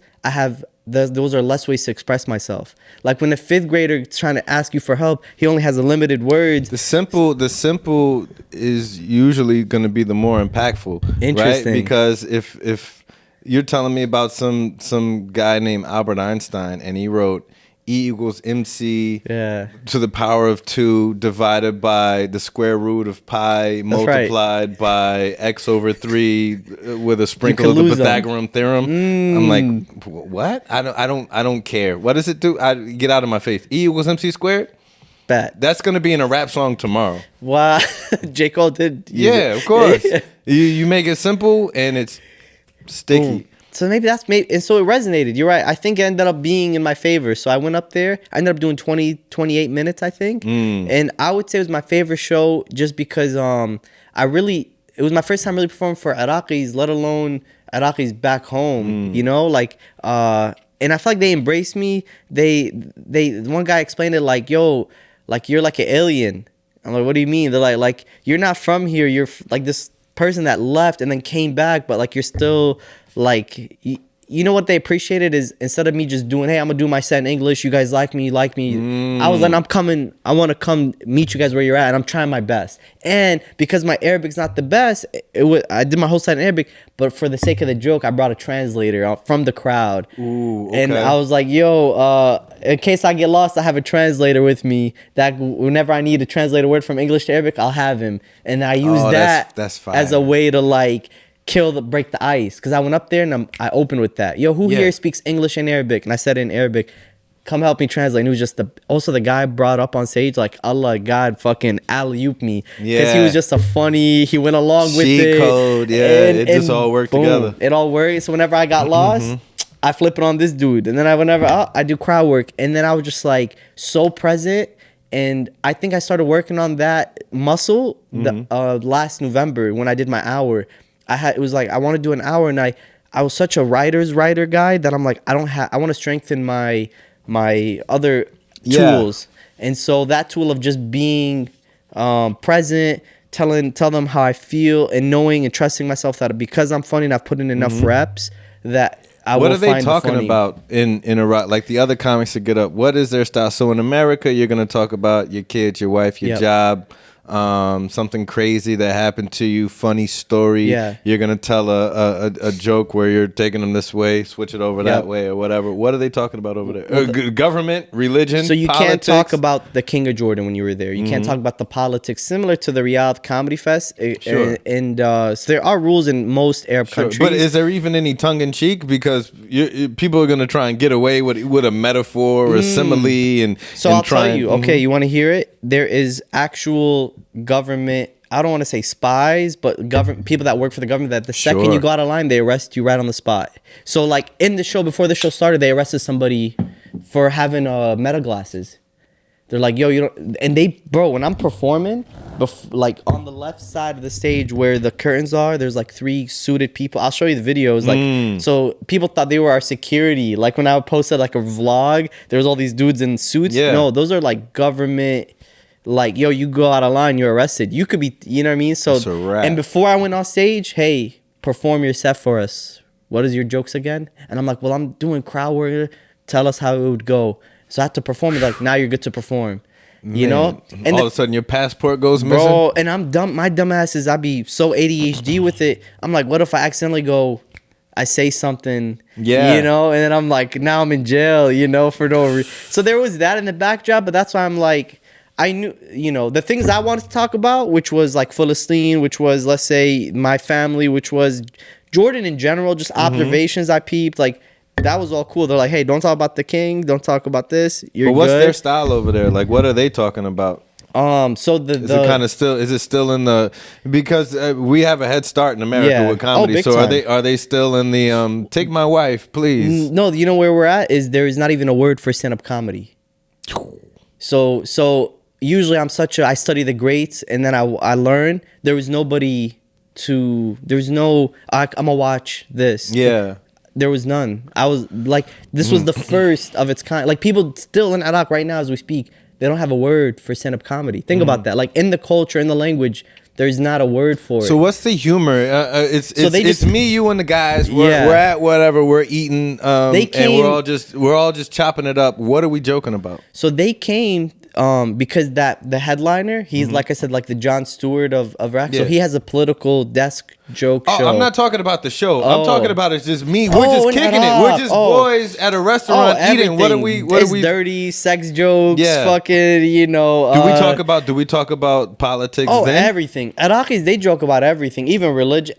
those are less ways to express myself. Like when a 5th grader is trying to ask you for help, he only has a limited words. The simple is usually going to be the more impactful, Interesting. right? Because if you're telling me about some guy named Albert Einstein, and he wrote E equals MC to the power of 2 divided by the square root of pi multiplied by x over 3 with a sprinkle of the Pythagorean theorem. I'm like, what? I don't care. What does it do? Get out of my face. E equals MC squared? That's gonna be in a rap song tomorrow. Wow. J. Cole did. Yeah, of course. you make it simple and it's sticky. Boom. So maybe and so it resonated. You're right. I think it ended up being in my favor. So I went up there. I ended up doing 28 minutes, I think. And I would say it was my favorite show just because it was my first time really performing for Iraqis, let alone Iraqis back home. You know, like and I feel like they embraced me. One guy explained it like, yo, like you're like an alien. I'm like, what do you mean? They're like you're not from here. You're like this person that left and then came back, but like you're still like you know what they appreciated is instead of me just doing, hey, I'm gonna do my set in English, you guys like me, I was like, I'm coming, I want to come meet you guys where you're at, and I'm trying my best. And because my Arabic's not the best, I did my whole set in Arabic, but for the sake of the joke, I brought a translator from the crowd. Ooh, okay. And I was like, yo, in case I get lost, I have a translator with me that whenever I need to translate a word from English to Arabic, I'll have him. And I use that's as a way to like break the ice, because I went up there and I opened with that. Yo, who here speaks English and Arabic? And I said it in Arabic. Come help me translate. And it was just also the guy brought up on stage like Allah, God fucking alley-oop me, because he was just he went along with it. Code, it just all worked together. It all worked. So whenever I got lost, I flip it on this dude, and then I do crowd work, and then I was just like so present. And I think I started working on that muscle last November when I did my hour. It was like I want to do an hour, and I was such a writer guy that I'm like I want to strengthen my other tools. And so that tool of just being present, tell them how I feel, and knowing and trusting myself that because I'm funny and I've put in enough reps that I will find the funny. What are they talking about in Iraq? Like the other comics that get up, what is their style? So in America, you're going to talk about your kids, your wife, your job, something crazy that happened to you, funny story. You're gonna tell a joke where you're taking them this way, switch it over that way, or whatever. What are they talking about over there? Government, religion. So you politics? Can't talk about the King of Jordan when you were there. You can't talk about the politics, similar to the Riyadh Comedy Fest. Sure. And so there are rules in most Arab countries. But is there even any tongue in cheek? Because people are gonna try and get away with a metaphor or a simile, and so I'll tell you. Okay, you want to hear it? There is actual government, I don't want to say spies, but government people that work for the government that the second you go out of line, they arrest you right on the spot. So like in the show, before the show started, they arrested somebody for having meta glasses. They're like, yo, you don't, and when I'm performing, like on the left side of the stage where the curtains are, there's like 3 suited people. I'll show you the videos. Like, so people thought they were our security. Like when I posted like a vlog, there was all these dudes in suits. No, those are like government. Like, yo, you go out of line, you're arrested. You could be, you know what I mean? So, and before I went on stage, hey, perform your set for us. What is your jokes again? And I'm like, well, I'm doing crowd work. Tell us how it would go. So I have to perform. Like, now you're good to perform. You know? And all of a sudden your passport goes missing? Bro, and I'm dumb. My dumb ass is I be so ADHD with it. I'm like, what if I accidentally I say something, you know? And then I'm like, now I'm in jail, you know, for no reason. So there was that in the backdrop, but that's why I'm like, I knew, you know, the things I wanted to talk about, which was like Philistine, which was, let's say, my family, which was Jordan in general, just observations I peeped, like, that was all cool. They're like, hey, don't talk about the king, don't talk about this. You're good. But what's their style over there? Like, what are they talking about? So is it still in the, because we have a head start in America with comedy. So time. Are they still in the take my wife, please? No, you know where we're at is there is not even a word for stand-up comedy. So usually I study the greats, and then I learn. There was nobody I'm gonna watch this. Yeah. There was none. I was like, this was the first of its kind. Like people still in Iraq right now as we speak, they don't have a word for stand-up comedy. Think about that. Like in the culture, in the language, there's not a word for it. So what's the humor? It's me, you, and the guys. We're at whatever. We're eating. And we're all just chopping it up. What are we joking about? So they came. because that the headliner, he's like I said, like the Jon Stewart of Iraq. So Yeah. he has a political desk joke Oh, show. I'm not talking about the show. I'm Oh. talking about it's just me. We're Oh, just in kicking it. Iraq. We're just boys at a restaurant eating. What are we? It's dirty sex jokes. Yeah. Fucking, you know. Do we talk about politics? Oh, then? everything. Iraqis, they joke about everything, even religion.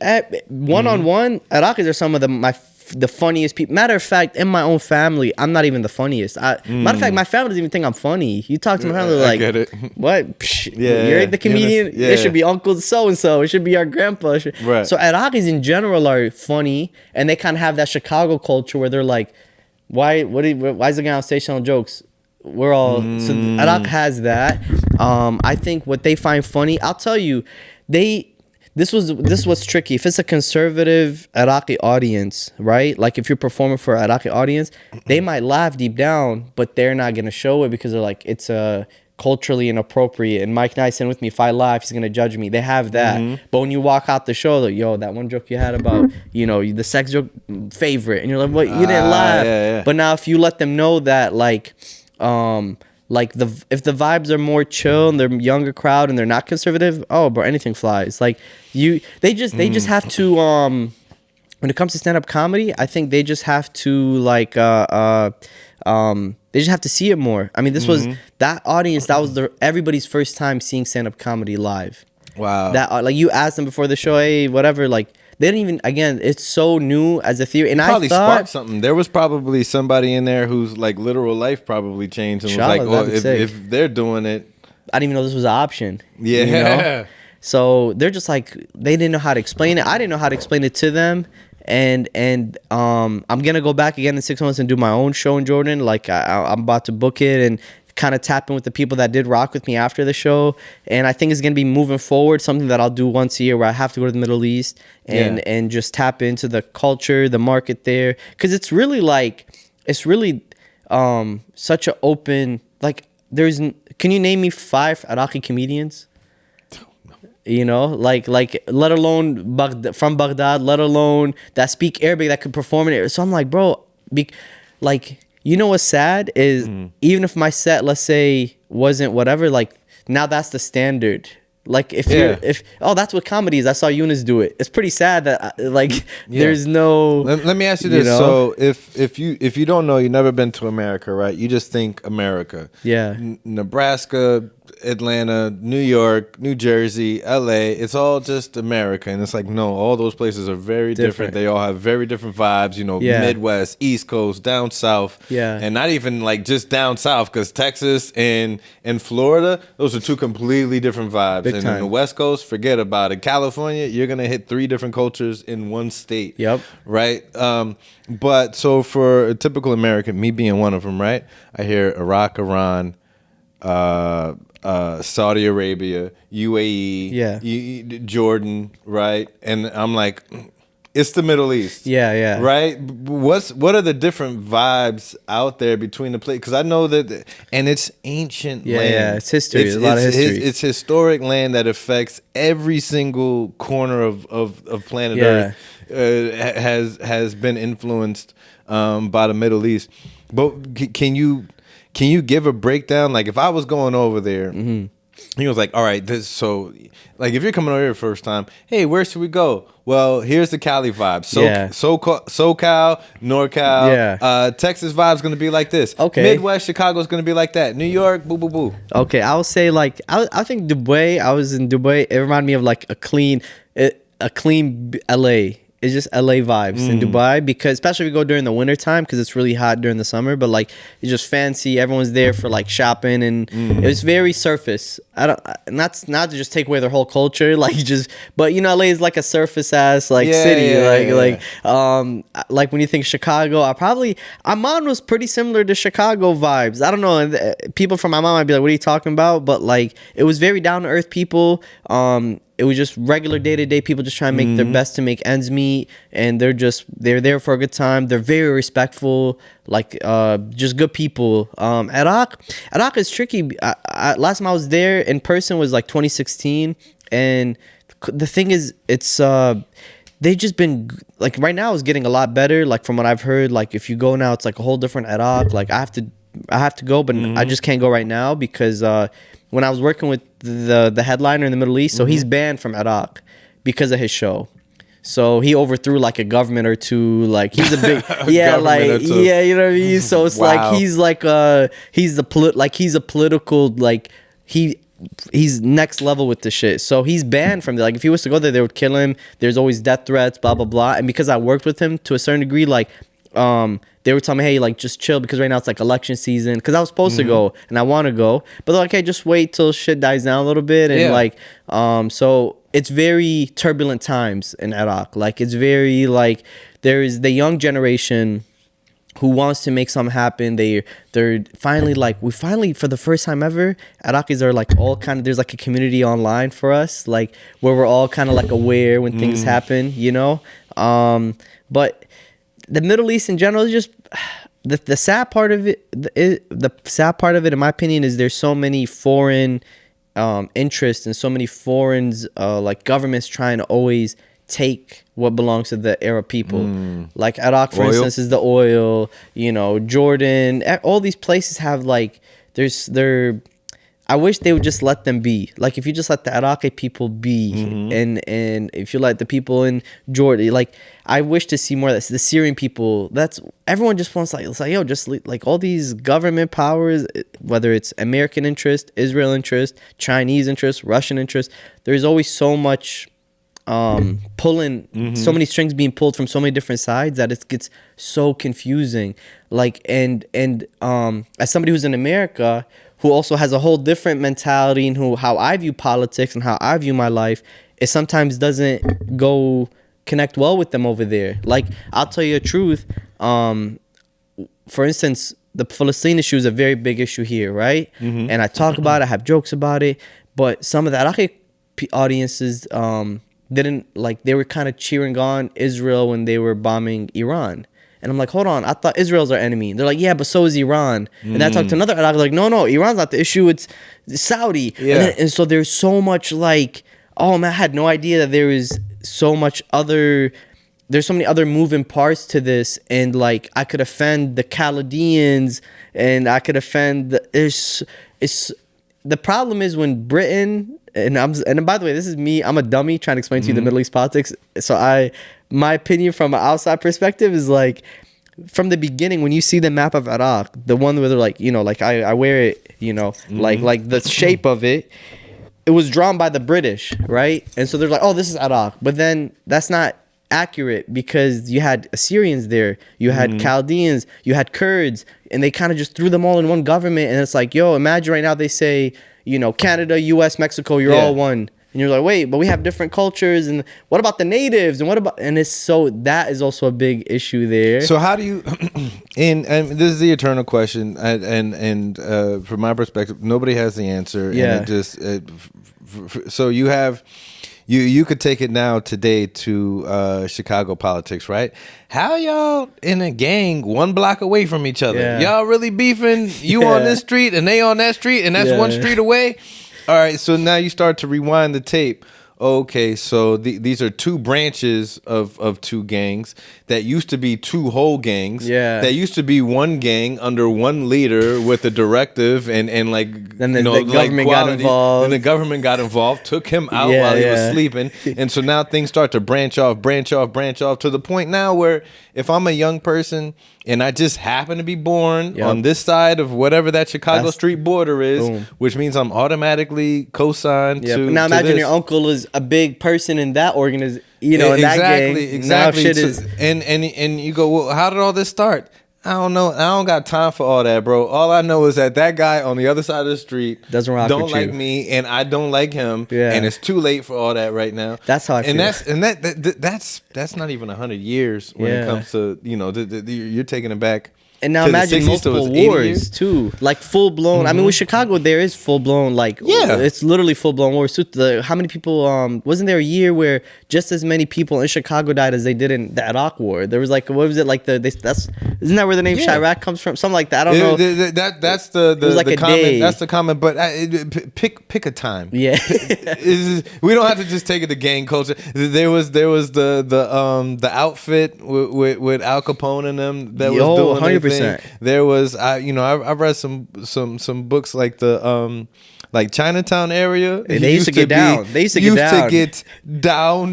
One on one, Iraqis are some of the funniest people. Matter of fact, in my own family, I'm not even the funniest. Matter of fact, my family doesn't even think I'm funny. You talk to my family, they're I like, get it. what? Psh, Yeah, you're yeah. the comedian. Yeah. It should be Uncle so and so. It should be our grandpa. Right. So Iraqis in general are funny, and they kind of have that Chicago culture where they're like, why is the guy on stage telling jokes? We're all so Iraq has that. I think what they find funny, I'll tell you, this is what's tricky. If it's a conservative Iraqi audience, right? Like if you're performing for an Iraqi audience, they might laugh deep down, but they're not gonna show it because they're like, it's culturally inappropriate. And Mike Nyson with me, if I laugh, he's gonna judge me. They have that. But when you walk out the show, like, yo, that one joke you had about, you know, the sex joke, favorite, and you're like, what? You didn't laugh. Yeah. But now if you let them know that, like if the vibes are more chill and they're younger crowd and they're not conservative, oh, bro, anything flies. Like they just have to when it comes to stand up comedy, I think they just have to like they just have to see it more. I mean, this was that audience, that was everybody's first time seeing stand up comedy live. Wow. That like you asked them before the show, hey, whatever, like they didn't even, again, it's so new as a theory. And probably I thought sparked something. There was probably somebody in there whose like literal life probably changed and was Inshallah, like, oh, that'd be sick. if they're doing it, I didn't even know this was an option. yeah. You know? So they're just like, they didn't know how to explain it. I didn't know how to explain it to them. And I'm gonna go back again in 6 months and do my own show in Jordan. Like I'm about to book it and kind of tap in with the people that did rock with me after the show. And I think it's gonna be moving forward, something that I'll do once a year where I have to go to the Middle East and just tap into the culture, the market there, because it's really such an open, like can you name me 5 Iraqi comedians? You know, like let alone from Baghdad, let alone that speak Arabic that could perform in it. So I'm like, bro, you know what's sad is even if my set, let's say, wasn't whatever, like now that's the standard. Like if that's what comedy is. I saw Younis do it. It's pretty sad that there's no. Let me ask you this. You know? So if you don't know, you've never been to America, right? You just think America. Yeah. Nebraska, Atlanta, New York, New Jersey, LA, it's all just America. And it's like, no, all those places are very different. They all have very different vibes, you know, Midwest, East Coast, down south. Yeah. And not even like just down south, because Texas and Florida, those are 2 completely different vibes. Big and time. in the West Coast, forget about it. California, you're going to hit 3 different cultures in one state. Yep. Right? But so for a typical American, me being one of them, right? I hear Iraq, Iran, Saudi Arabia, UAE, Jordan, right? And I'm like, it's the Middle East. Yeah. Right? What are the different vibes out there between the places? Because I know that, and it's ancient land. Yeah, it's history. There's a lot of history. It's historic land that affects every single corner of planet Earth. Has been influenced by the Middle East. But can you give a breakdown? Like if I was going over there, he was like, all right, like if you're coming over here first time, hey, where should we go? Well, here's the Cali vibe. SoCal, NorCal, Texas vibe's gonna be like this. Okay. Midwest, Chicago's gonna be like that. New York, boo boo boo. Okay, I would say like I think Dubai. I was in Dubai. It reminded me of like a clean LA. It's just LA vibes in Dubai, because especially if we go during the winter time, because it's really hot during the summer, but like it's just fancy. Everyone's there for like shopping, and it was very surface. Not to just take away their whole culture, but you know, LA is like a surface ass city. Like when you think Chicago, Amman was pretty similar to Chicago vibes. I don't know. People from Amman might be like, "What are you talking about?" But like it was very down to earth people. It was just regular day-to-day people just trying to make their best to make ends meet, and they're there for a good time. They're very respectful, just good people. Iraq is tricky. Last time I was there in person was like 2016, and the thing is, it's they've just been like right now it's getting a lot better. Like from what I've heard, like if you go now, it's like a whole different Iraq. Like I have to I have to go, but I just can't go right now because when I was working with the headliner in the Middle East, so he's banned from Iraq because of his show. So he overthrew like a government or two. Like he's a big, yeah, like yeah, you know what I mean. So it's like he's a political like he's next level with the shit. So he's banned from there. Like if he was to go there, they would kill him. There's always death threats, blah blah blah. And because I worked with him to a certain degree, like they were telling me, hey, like just chill because right now it's like election season. Because I was supposed to go and I want to go, but they're like, hey, just wait till shit dies down a little bit and like so. It's very turbulent times in Iraq. Like it's very like there is the young generation who wants to make something happen. They're finally like we finally for the first time ever, Iraqis are like all kind of there's like a community online for us, like where we're all kind of like aware when things happen, you know. But the Middle East in general is just the sad part of it. The sad part of it, in my opinion, is there's so many foreign interest and so many foreign's like governments trying to always take what belongs to the Arab people. Like Iraq, for instance, is the oil. You know, Jordan. All these places have like I wish they would just let them be. Like if you just let the Iraqi people be, and if you let the people in Jordan, like I wish to see more of this. The Syrian people, that's everyone just wants like it's like yo, just like all these government powers, whether it's American interest, Israel interest, Chinese interest, Russian interest. There's always so much pulling, so many strings being pulled from so many different sides that it gets so confusing. Like and as somebody who's in America, who also has a whole different mentality and how I view politics and how I view my life, it sometimes doesn't connect well with them over there. Like, I'll tell you the truth. For instance, the Palestine issue is a very big issue here, right? And I talk about it, I have jokes about it, but some of the Iraqi audiences didn't, like, they were kind of cheering on Israel when they were bombing Iran. And I'm like, hold on, I thought Israel's our enemy. And they're like, yeah, but so is Iran. And I talked to another Iraqi, like, no, Iran's not the issue, it's Saudi. Yeah. And so there's so much like, oh man, I had no idea that there's so many other moving parts to this. And like, I could offend the Chaldeans and I could offend the problem is when Britain, and by the way, this is me, I'm a dummy trying to explain to you the Middle East politics. So my opinion from an outside perspective is like, from the beginning, when you see the map of Iraq, the one where they're like, you know, like I wear it, you know, like the shape of it was drawn by the British, right? And so they're like, oh, this is Iraq. But then that's not accurate because you had Assyrians there, you had Chaldeans, you had Kurds, and they kind of just threw them all in one government. And it's like, yo, imagine right now they say, you know, Canada, US, Mexico, you're all one. And you're like, wait, but we have different cultures. And what about the natives? And it's so, that is also a big issue there. So how do you, and this is the eternal question. And from my perspective, nobody has the answer. Yeah. And it just, so you have, you could take it now today to Chicago politics, right? How y'all in a gang 1 block away from each other? Yeah. Y'all really beefing? You on this street and they on that street and that's 1 street away? All right, so now you start to rewind the tape. Okay, so these are 2 branches of 2 gangs that used to be 2 whole gangs. Yeah. That used to be 1 gang under 1 leader with a directive and like, then the like government got involved. Then the government got involved, took him out while he was sleeping. And so now things start to branch off to the point now where if I'm a young person and I just happen to be born on this side of whatever that Chicago street border is, which means I'm automatically co-signed to now imagine this. your uncle is a big person in that organization, you know, in that gang. Exactly. Now shit So, is, and you go, well, how did all this start? I don't know. I don't got time for all that, bro. All I know is that guy on the other side of the street doesn't rock don't with like you. me, and I don't like him. Yeah. And it's too late for all that right now. That's how I feel. That's not even 100 years when it comes to, you know, you're taking it back. And now to the imagine 60s, multiple so it's 80 wars years. too, like full blown. I mean, with Chicago, there is full blown, like it's literally full blown wars. So how many people? Wasn't there a year where just as many people in Chicago died as they did in the Iraq War? There was like, what was it like? This Isn't that where the name Yeah. Chirac comes from? Something like that. I don't know. That's the was like the a comment. day. That's the comment. But pick a time. Yeah. We don't have to just take it to gang culture. There was the outfit with Al Capone and them that was doing 100%. 100%. There was I've read some books like the like Chinatown area. They used to get down. They used to get down. get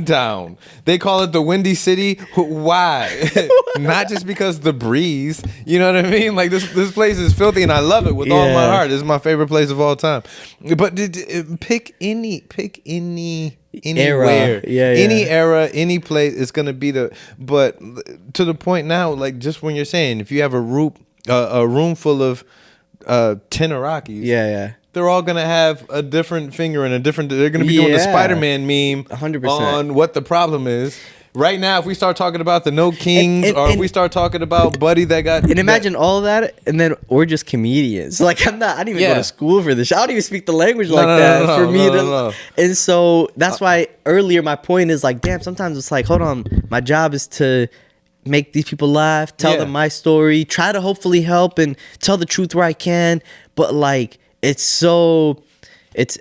down. They call it the Windy City. Why? Not just because the breeze. You know what I mean? Like this place is filthy, and I love it with all my Yeah. heart. It's my favorite place of all time. But pick any anywhere, any era, any place. It's gonna be but to the point now, like just when you're saying, if you have a room full of 10 Iraqis, Yeah. they're all gonna have a different finger and a different. They're gonna be doing the Yeah. Spider-Man meme 100%. on what the problem is. Right now, if we start talking about the No Kings, or if we start talking about Buddy that got, And imagine all that, and then we're just comedians. Like I didn't even go to school for this. I don't even speak the language like that for me to. No. And so that's why earlier my point is like, damn. Sometimes it's like, hold on, my job is to make these people laugh, tell them my story, try to hopefully help and tell the truth where I can. But like, it's so. It's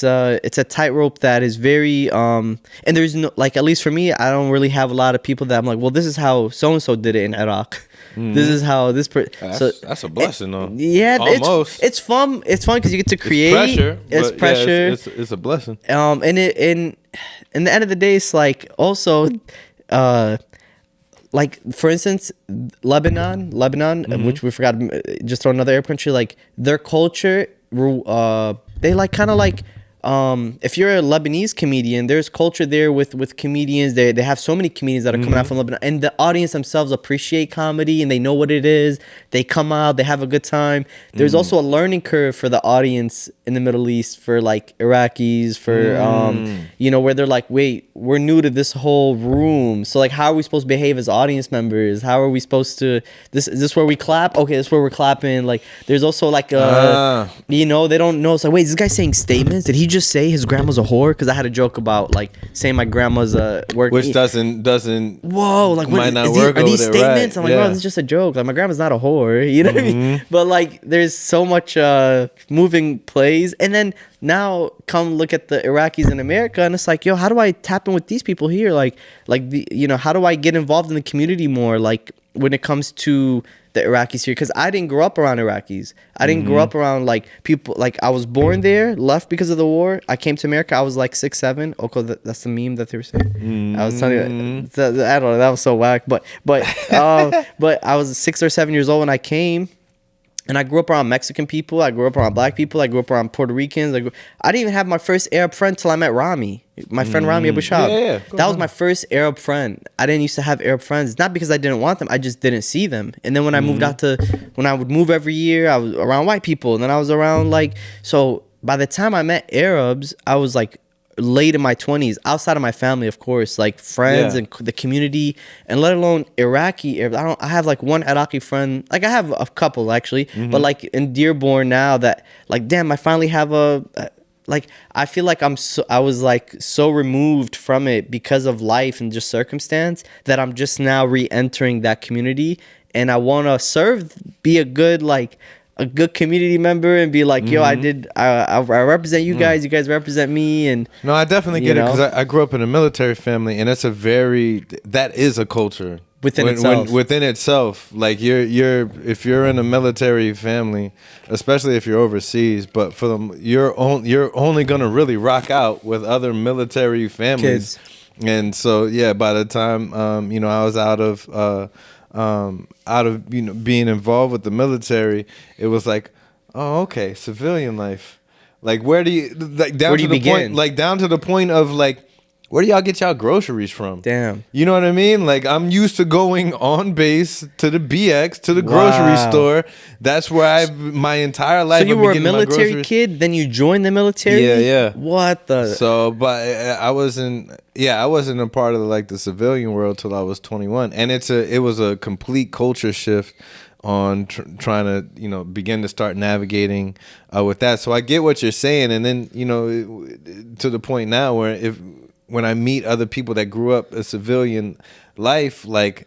a tightrope that is very and there's no, like, at least for me, I don't really have a lot of people that I'm like, well, this is how so and so did it in Iraq. This is how this that's a blessing though. Yeah, almost. it's fun because you get to create. It's pressure. It's it's a blessing. and in the end of the day, it's like also like for instance, Lebanon, which we forgot, just throw another Arab country, like their culture, they like kind of like if you're a Lebanese comedian, there's culture there with comedians. They have so many comedians that are coming out from Lebanon, and the audience themselves appreciate comedy and they know what it is. They come out, they have a good time. There's also a learning curve for the audience in the Middle East, for like Iraqis, for where they're like, wait, we're new to this whole room, so like, how are we supposed to behave as audience members? How are we supposed to is this where we clap? Okay, this is where we're clapping. Like there's also like they don't know. It's like, wait, is this guy saying statements? Did he just say his grandma's a whore? Because I had a joke about like saying my grandma's work, which doesn't whoa, like might not work are over these there, statements? right? I'm like, bro, this is just a joke. Like my grandma's not a whore, you know what I mean? But like there's so much moving plays, and then now come look at the Iraqis in America, and it's like, yo, how do I tap in with these people here? Like how do I get involved in the community more? Like when it comes to the Iraqis here, because I didn't grow up around Iraqis. I didn't grow up around like people. Like I was born there, left because of the war. I came to America. I was like 6, 7. Okay, that's the meme that they were saying. I was telling you, I don't know. That was so whack. But but I was 6 or 7 years old when I came. And I grew up around Mexican people. I grew up around black people. I grew up around Puerto Ricans. I didn't even have my first Arab friend till I met Rami. My friend Rami Abu Shab. That was my first Arab friend. I didn't used to have Arab friends. Not because I didn't want them. I just didn't see them. And then when I moved out when I would move every year, I was around white people. And then I was around so by the time I met Arabs, I was like late in my 20s, outside of my family, of course, like friends and the community, and let alone Iraqi Arabs. I have like one Iraqi friend. Like I have a couple actually, but like in Dearborn now, that like, damn, I finally have like, I feel like I was like so removed from it because of life and just circumstance, that I'm just now re-entering that community, and I want to be a good community member and be like, yo, I represent you guys, you guys represent me. And no, I definitely get it, because I grew up in a military family, and it's that is a culture within itself. Like if you're in a military family, especially if you're overseas, but for them, you're only gonna really rock out with other military families. Kids. And so by the time I was out of being involved with the military, it was like, oh, okay, civilian life. Like, where do you down to the point? Like down to the point of like, where do y'all get y'all groceries from? Damn. You know what I mean? Like, I'm used to going on base to the BX, to the grocery store. That's where my entire life. So you were a military kid, then you joined the military? Yeah. What the? So, but I wasn't a part of the civilian world till I was 21. And it was a complete culture shift on trying to, begin to start navigating with that. So I get what you're saying. And then, to the point now where when I meet other people that grew up a civilian life, like,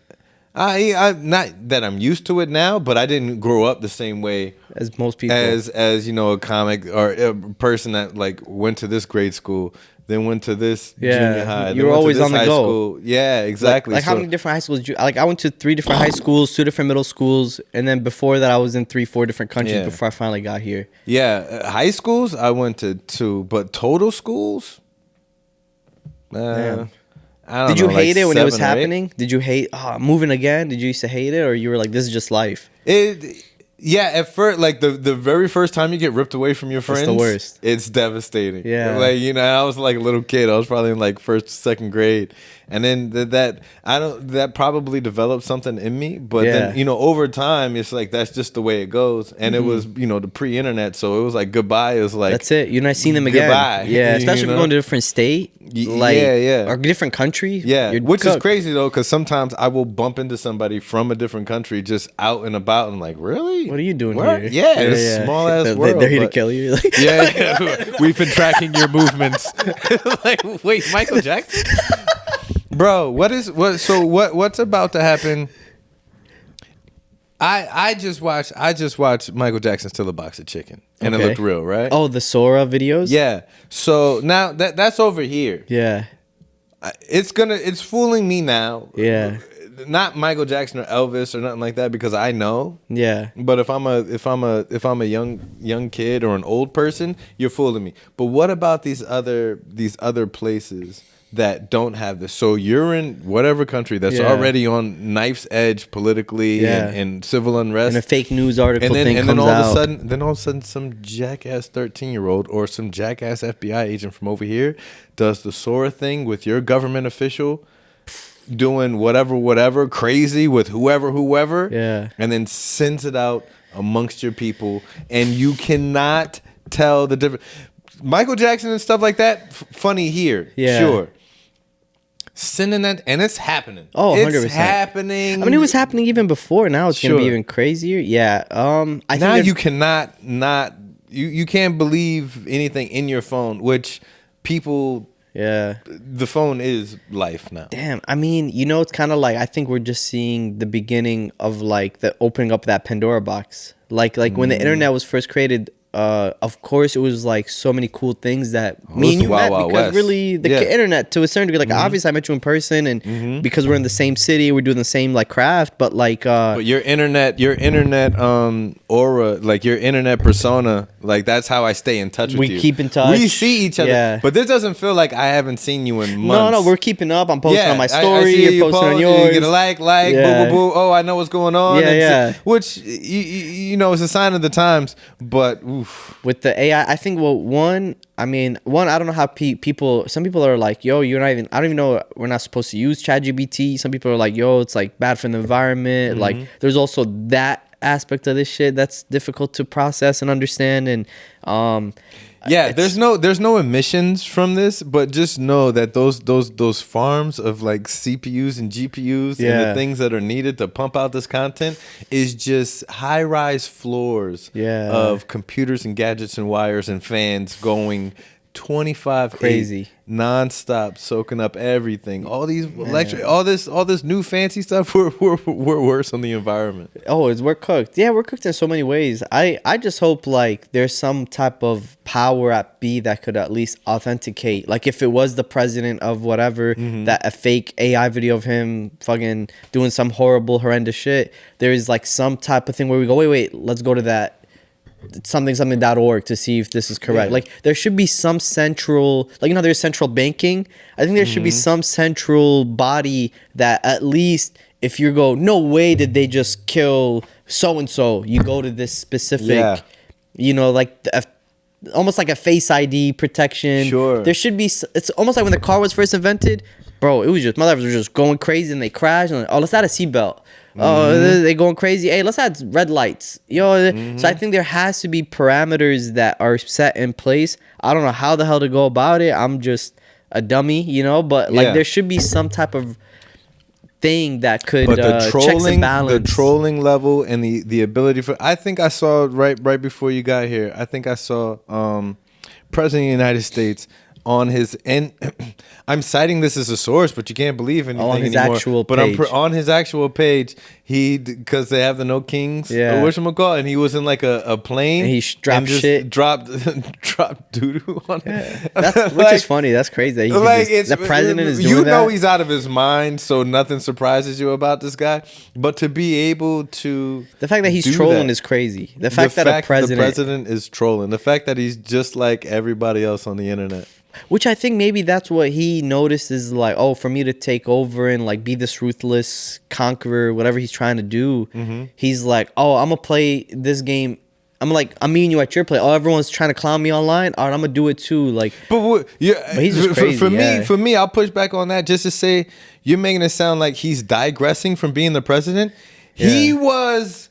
I not that I'm used to it now, but I didn't grow up the same way as most people. as you know, a comic or a person that like went to this grade school, then went to this junior high. You then were went to always this on the high go. School. Yeah, exactly. Like how many different high schools did you like? I went to 3 different high schools, 2 different middle schools, and then before that I was in 3, 4 different countries Yeah. before I finally got here. Yeah, high schools I went to 2, but total schools. Damn. I don't Did you know, like hate it when it was 7 or 8. happening? Did you hate moving again? Did you used to hate it, or you were like, this is just life? Yeah, at first, like the very first time you get ripped away from your friends, the worst. It's devastating. Yeah. Like, you know, I was like a little kid. I was probably in like 1st, 2nd grade, and then that probably developed something in me. But Yeah. then, you know, over time, it's like that's just the way it goes. And it was, you know, the pre-internet, so it was like goodbye. It was like That's it. You're not seeing them again. Goodbye. Yeah, especially You if you're know? going to a different state. Like, yeah. or a different country. Yeah, you're which is cooked. crazy though, because sometimes I will bump into somebody from a different country just out and about, and I'm like, really? What are you doing What? here? Yeah, it's a small ass world. They're here to but- kill you. Like, Yeah, we've been tracking your movements. Like, wait, Michael Jackson, bro. What's about to happen? I just watched Michael Jackson's Still a Box of Chicken, and Okay. it looked real, right? oh, the Sora videos. yeah. So now that's over here. Yeah. It's fooling me now. Yeah. Not Michael Jackson or Elvis or nothing like that, because I know. Yeah. But if I'm a young kid or an old person, you're fooling me. But what about these other places that don't have this? So you're in whatever country that's Yeah. already on knife's edge politically Yeah. and civil unrest. And a fake news article and then, thing and comes then all out. of a sudden some jackass 13-year-old or some jackass FBI agent from over here does the Sora thing with your government official doing whatever crazy with whoever, Yeah. and then sends it out amongst your people, and you cannot tell the difference. Michael Jackson and stuff like that, funny here, Yeah. sure. Sending that, and it's happening. Oh, it's 100%. happening. I mean, it was happening even before. Now it's gonna be Sure. even crazier. Yeah. I think Now there's- you cannot not you can't believe anything in your phone, which people. Yeah. The phone is life now. Damn. I mean, you know, it's kind of like I think we're just seeing the beginning of like the opening up that Pandora box. Like when the internet was first created. Of course, it was like so many cool things that me was and you Wild met Wild because West. really the Yeah. internet to a certain degree. Like obviously, I met you in person, and because we're in the same city, we're doing the same like craft. But like, But your internet aura, like your internet persona, like that's how I stay in touch with We you. keep in touch. We see each other. Yeah. But this doesn't feel like I haven't seen you in months. no, we're keeping up. I'm posting on my I story. see You're posting on post, yours. You get a like, Yeah. boo, boo, boo. Oh, I know what's going on. Yeah, And yeah. Which, you know, it's a sign of the times. But, oof. With the AI, I think, well, I don't know how people, some people are like, yo, you're not even, I don't even know, we're not supposed to use ChatGPT. Some people are like, yo, it's like bad for the environment. Like, there's also that aspect of this shit that's difficult to process and understand. And, Yeah, there's no emissions from this, but just know that those farms of like CPUs and GPUs and Yeah. the things that are needed to pump out this content is just high-rise floors Yeah. of computers and gadgets and wires and fans going 25 Crazy. nonstop, soaking up everything. All these electric, all this new fancy stuff. We're worse on the environment. oh, we're cooked. Yeah, we're cooked in so many ways. I just hope like there's some type of power at B that could at least authenticate. Like if it was the president of whatever, that a fake AI video of him fucking doing some horrible, horrendous shit, there is like some type of thing where we go, wait, let's go to that something.org to see if this is correct. Yeah. Like there should be some central, like you know, there's central banking. I think there should be some central body that at least if you go, no way did they just kill so and so. You go to this specific, Yeah. you know, like almost like a Face ID protection. Sure. There should be. It's almost like when the car was first invented, bro. It was just motherfuckers were just going crazy and they crashed. And like, oh, let's add a seatbelt. Oh, they going crazy. Hey, let's add red lights. Yo, so I think there has to be parameters that are set in place. I don't know how the hell to go about it. I'm just a dummy, you know. But like, Yeah. there should be some type of thing that could But the checks and trolling, balance. level, and the ability for. I think I saw right before you got here. I think I saw President of the United States on his and I'm citing this as a source, but you can't believe anything on his anymore. actual but page. on his actual page, because they have the No Kings, Yeah. whatchamacallit, and he was in like a plane, And he dropped just shit. dropped doo doo on it. That's which is funny. That's crazy. That he could Like just, the president is doing you know that. he's out of his mind, so nothing surprises you about this guy. But to be able to The fact that he's do trolling that, is crazy. The fact that a president, the president is trolling, the fact that he's just like everybody else on the internet. which I think maybe that's what he noticed is like, oh, for me to take over and like be this ruthless conqueror, whatever he's trying to do, he's like, oh, I'm gonna play this game. I'm meeting you at your place. Oh, everyone's trying to clown me online. All right, I'm gonna do it too. Like, But he's just crazy, for me, I'll push back on that just to say you're making it sound like he's digressing from being the president. He Yeah. was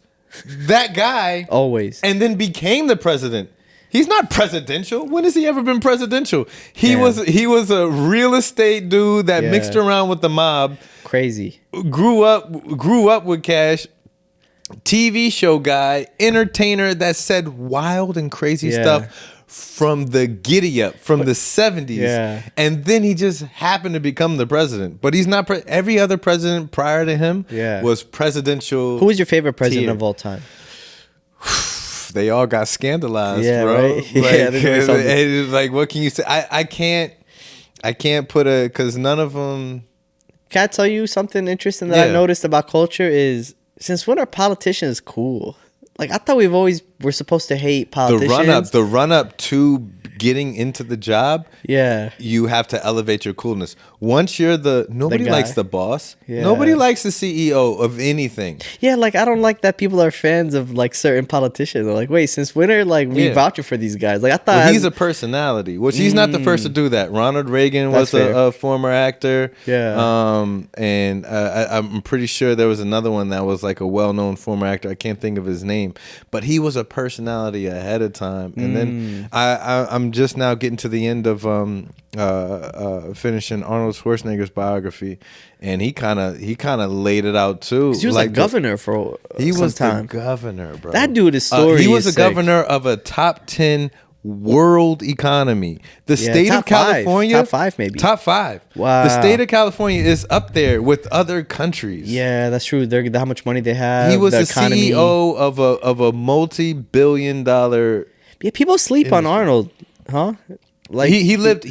that guy always. and then became the president. He's not presidential. When has he ever been presidential? He was a real estate dude that mixed around with the mob, Crazy. grew up with cash, TV show guy, entertainer that said wild and crazy Yeah. stuff from the giddy up from the 70s. Yeah. And then he just happened to become the president. But he's not every other president prior to him was presidential. Who was your favorite president tier. of all time? They all got scandalized, Yeah, bro. right? Like, Yeah, there's something. it's like, what can you say? I can't put because none of them. Can I tell you something interesting that I Yeah. noticed about culture is since when are politicians cool? Like I thought we're supposed to hate politicians. The run up to getting into the job, Yeah. you have to elevate your coolness. Once you're nobody guy. likes the boss. Yeah. Nobody likes the CEO of anything. Yeah, like I don't like that people are fans of like certain politicians. They're like, wait, since when are like we Yeah. vouching for these guys? Like I thought Well, he's a personality, which he's not the first to do that. Ronald Reagan was That's fair. a former actor. Yeah. And I'm pretty sure there was another one that was like a well-known former actor. I can't think of his name, but he was a personality ahead of time. And then I'm just now getting to the end of finishing Arnold Schwarzenegger's biography, and he kind of laid it out too. he was like governor for He some was time. the governor, bro. That dude is story. He was is a governor of a top 10 world economy. The state of top five. California, Top five, maybe. top 5. Wow. The state of California is up there with other countries. Yeah, that's true. They're how much money they have. He was the the economy. CEO of a multi-billion-dollar. Yeah, people sleep on Arnold, huh? Like He lived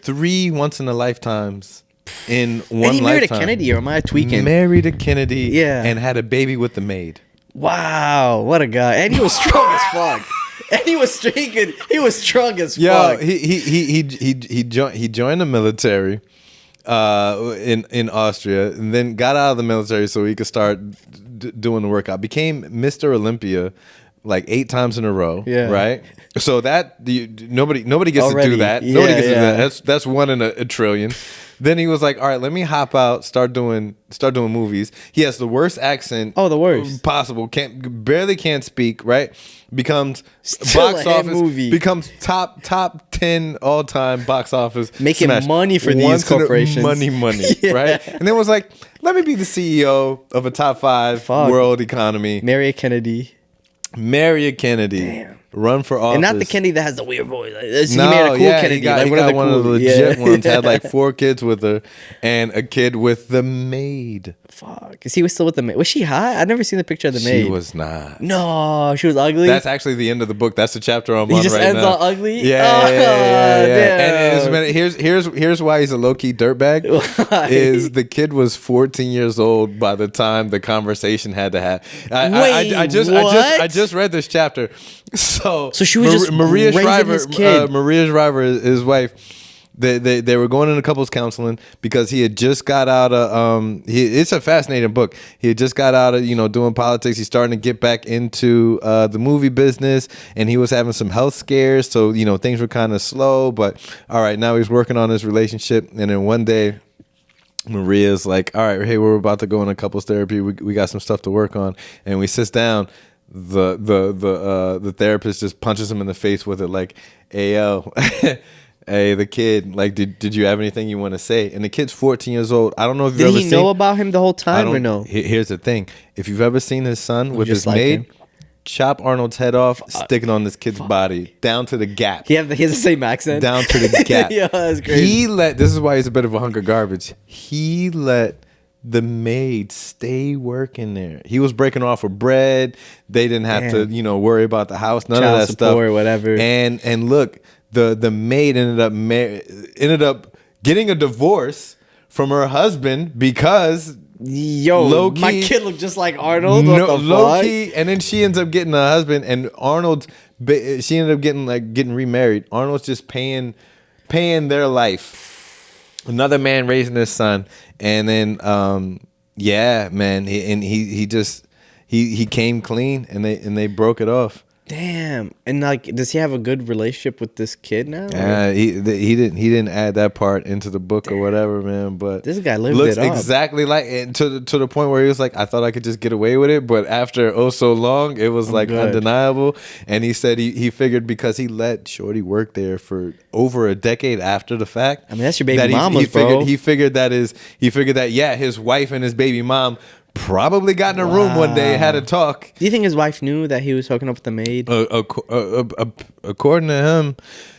3 once in a lifetimes in one and he married lifetime. a Kennedy, or am I tweaking? Married a Kennedy, Yeah. and had a baby with the maid. Wow, what a guy! And he was strong as fuck. And he was streaking. He was strong as Yo, fuck. he joined the military in Austria, and then got out of the military so he could start doing the workout. Became Mr. Olympia like 8 times in a row. Yeah. Right. So nobody gets to Already. do that. Yeah, Nobody gets to do yeah. that. That's one in a trillion. Then he was like, all right, let me hop out, start doing movies. He has the worst accent Oh, the worst. possible. Barely can't speak, right? Becomes Still box a hit office movie. becomes top 10 all-time box office. Making smash. money for these Once in a- corporations. Money, Yeah. right? And then was like, let me be the CEO of a top 5 Fuck. world economy. Marry a Kennedy. Marry a Kennedy. Damn. Run for office. And not the Kennedy that has the weird voice. Like, he No, made a cool yeah, Kennedy. he got, like he one, got of the one of the cool, legit yeah. ones. Had like 4 kids with her, and a kid with the maid. Fuck. Is he was still with the maid? Was she hot? I've never seen the picture of the maid. She was not. No, she was ugly. That's actually the end of the book. That's the chapter I'm He on just right ends now. all ugly? Yeah, Oh, And damn. here's why he's a low key dirtbag. Why? Is the kid was 14 years old by the time the conversation had to have. Wait, I just read this chapter. So she was just Maria raising Shriver, his kid. Maria Shriver, his wife. They were going into couples counseling because he had just got out of it's a fascinating book. He had just got out of doing politics. He's starting to get back into the movie business, and he was having some health scares. So things were kind of slow. But all right, now he's working on his relationship. And then one day, Maria's like, "All right, hey, we're about to go into couples therapy. We got some stuff to work on." And we sit down. The therapist just punches him in the face with it, like, "Hey yo." Hey, the kid, like, did you have anything you want to say? And the kid's 14 years old. I don't know if you've Did ever he seen. know about him the whole time or no? Here's the thing: if you've ever seen his son with just his like maid, him? chop Arnold's head off, stick it on this kid's body, down to the gap. He has the same accent. Down to the gap. Yeah, that's crazy. This is why he's a bit of a hunk of garbage. He let the maid stay working there. He was breaking off of bread. They didn't have to, worry about the house, none Child of that stuff, support, whatever. And look, the maid ended up getting a divorce from her husband because Yo, my kid looked just like Arnold. What the low fuck? key, and then she ends up getting a husband, and she ended up getting remarried. Arnold's just paying their life. Another man raising his son, and then yeah, man, he came clean, and they broke it off. Damn. And like, does he have a good relationship with this kid now? He didn't add that part into the book or whatever, man. But this guy lived looks it up. exactly like, and to the point where he was like, I thought I could just get away with it, but after so long, it was undeniable. And he said he figured because he let Shorty work there for over a decade after the fact. I mean, that's your baby mama's, bro. He figured that his wife and his baby mom probably got in a room one day, had a talk. Do you think his wife knew that he was hooking up with the maid? According to him,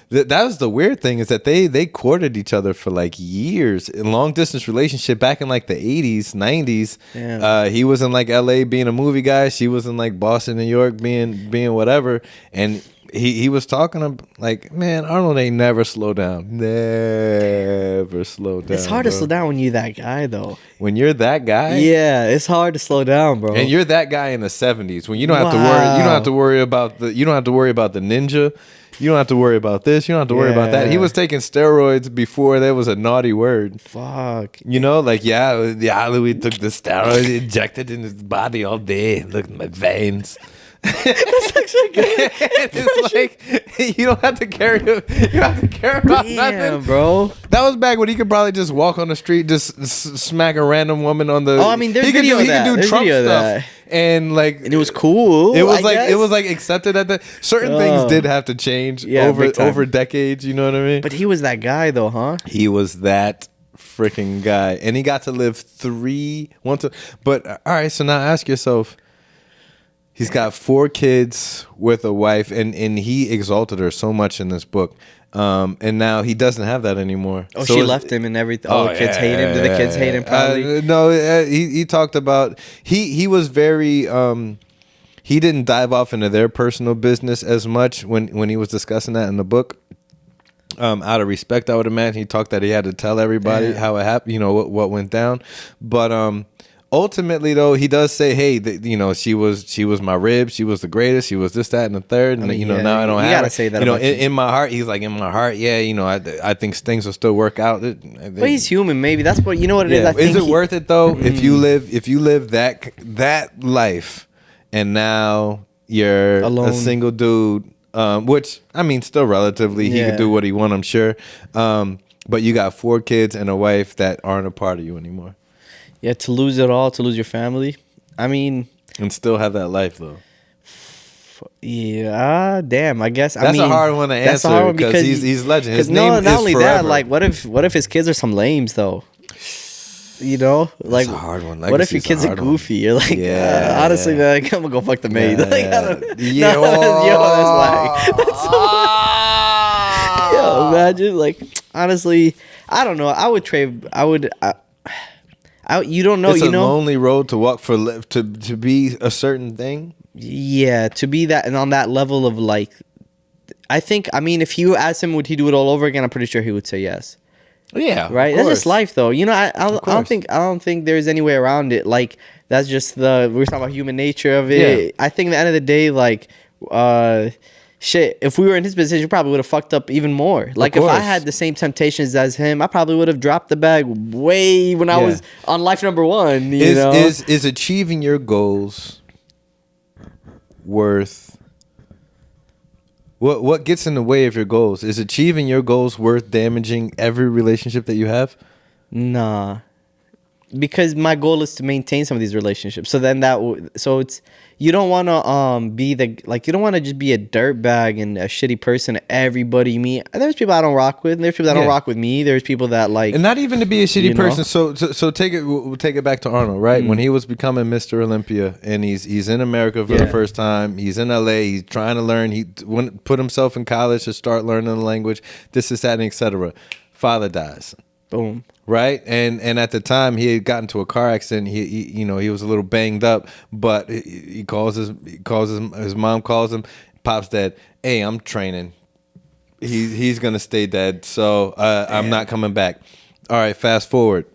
that was the weird thing, is that they courted each other for like years in long distance relationship back in like the 80s, 90s. Yeah. He was in like LA being a movie guy. She was in like Boston, New York being whatever. And he was talking like, man, Arnold ain't never slow down. Never slow down. It's hard to slow down when you're that guy, though. When you're that guy? Yeah, it's hard to slow down, bro. And you're that guy in the 70s when you don't have to worry. You don't have to worry about the ninja. You don't have to worry about this. You don't have to worry about that. He was taking steroids before there was a naughty word. Fuck. Like, Louis took the steroids, injected in his body all day. Look at my veins. That's actually good. It's like you don't have to care. You don't have to care about nothing, bro. That was back when he could probably just walk on the street, just smack a random woman on the. Oh, I mean, there's video of that. He could do Trump stuff, and it was cool. It was like accepted at the certain things did have to change over decades. You know what I mean? But he was that guy, though, huh? He was that freaking guy, and he got to live But all right, so now ask yourself. He's got 4 kids with a wife, and he exalted her so much in this book. And now he doesn't have that anymore. Oh, so she left him and everything. Oh, the kids hate him. Did the kids hate him probably? No, he talked about... He was very... he didn't dive off into their personal business as much when he was discussing that in the book. Out of respect, I would imagine. He talked that he had to tell everybody how it happened, what went down. But... ultimately, though, he does say, "Hey, she was my rib. She was the greatest. She was this, that, and the third. And now I don't have." You gotta say that. In my heart, he's like, in my heart, I think things will still work out. But he's human. Maybe that's what it is. Is it worth it though? If you live that life, and now you're alone. A single dude, which I mean, still relatively, he could do what he want, I'm sure. But you got 4 kids and a wife that aren't a part of you anymore. Yeah, to lose it all, to lose your family. I mean... And still have that life, though. Yeah, damn, I guess. That's a hard one to answer. That's a hard one because he's legend. His name is not only forever. that, like, what if his kids are some lames, though? Like, that's a hard one. What if your kids are goofy? You're like, honestly, man, I'm gonna go fuck the maid. Like, that's like... Yo, imagine, like, honestly, I don't know. I would trade... you don't know, it's a lonely road to walk to be a certain thing. Yeah, to be that and on that level of like, I mean, if you asked him would he do it all over again, I'm pretty sure he would say yes. Yeah, right. That's just life, though. I don't think there's any way around it. Like that's just we were talking about human nature of it. Yeah. I think at the end of the day, like, shit, if we were in his position, we probably would have fucked up even more. Like, if I had the same temptations as him, I probably would have dropped the bag way when I was on life number 1. Is achieving your goals worth... What gets in the way of your goals? Is achieving your goals worth damaging every relationship that you have? Nah. because my goal is to maintain some of these relationships. So then so it's, you don't want to be you don't want to just be a dirtbag and a shitty person to everybody you meet. There's people I don't rock with, and there's people that don't rock with me. There's people that like, and not even to be a shitty you know? person. So we'll take it back to Arnold, right? When he was becoming Mr. Olympia, and he's in America for the first time. He's in LA. He's trying to learn. He put himself in college to start learning the language. This is that, and etc. Father dies. boom. Right, and at the time he had gotten into a car accident. He was a little banged up, but his mom calls him. Pop's dead. Hey, I'm training. He's gonna stay dead, so I'm not coming back. All right, fast forward.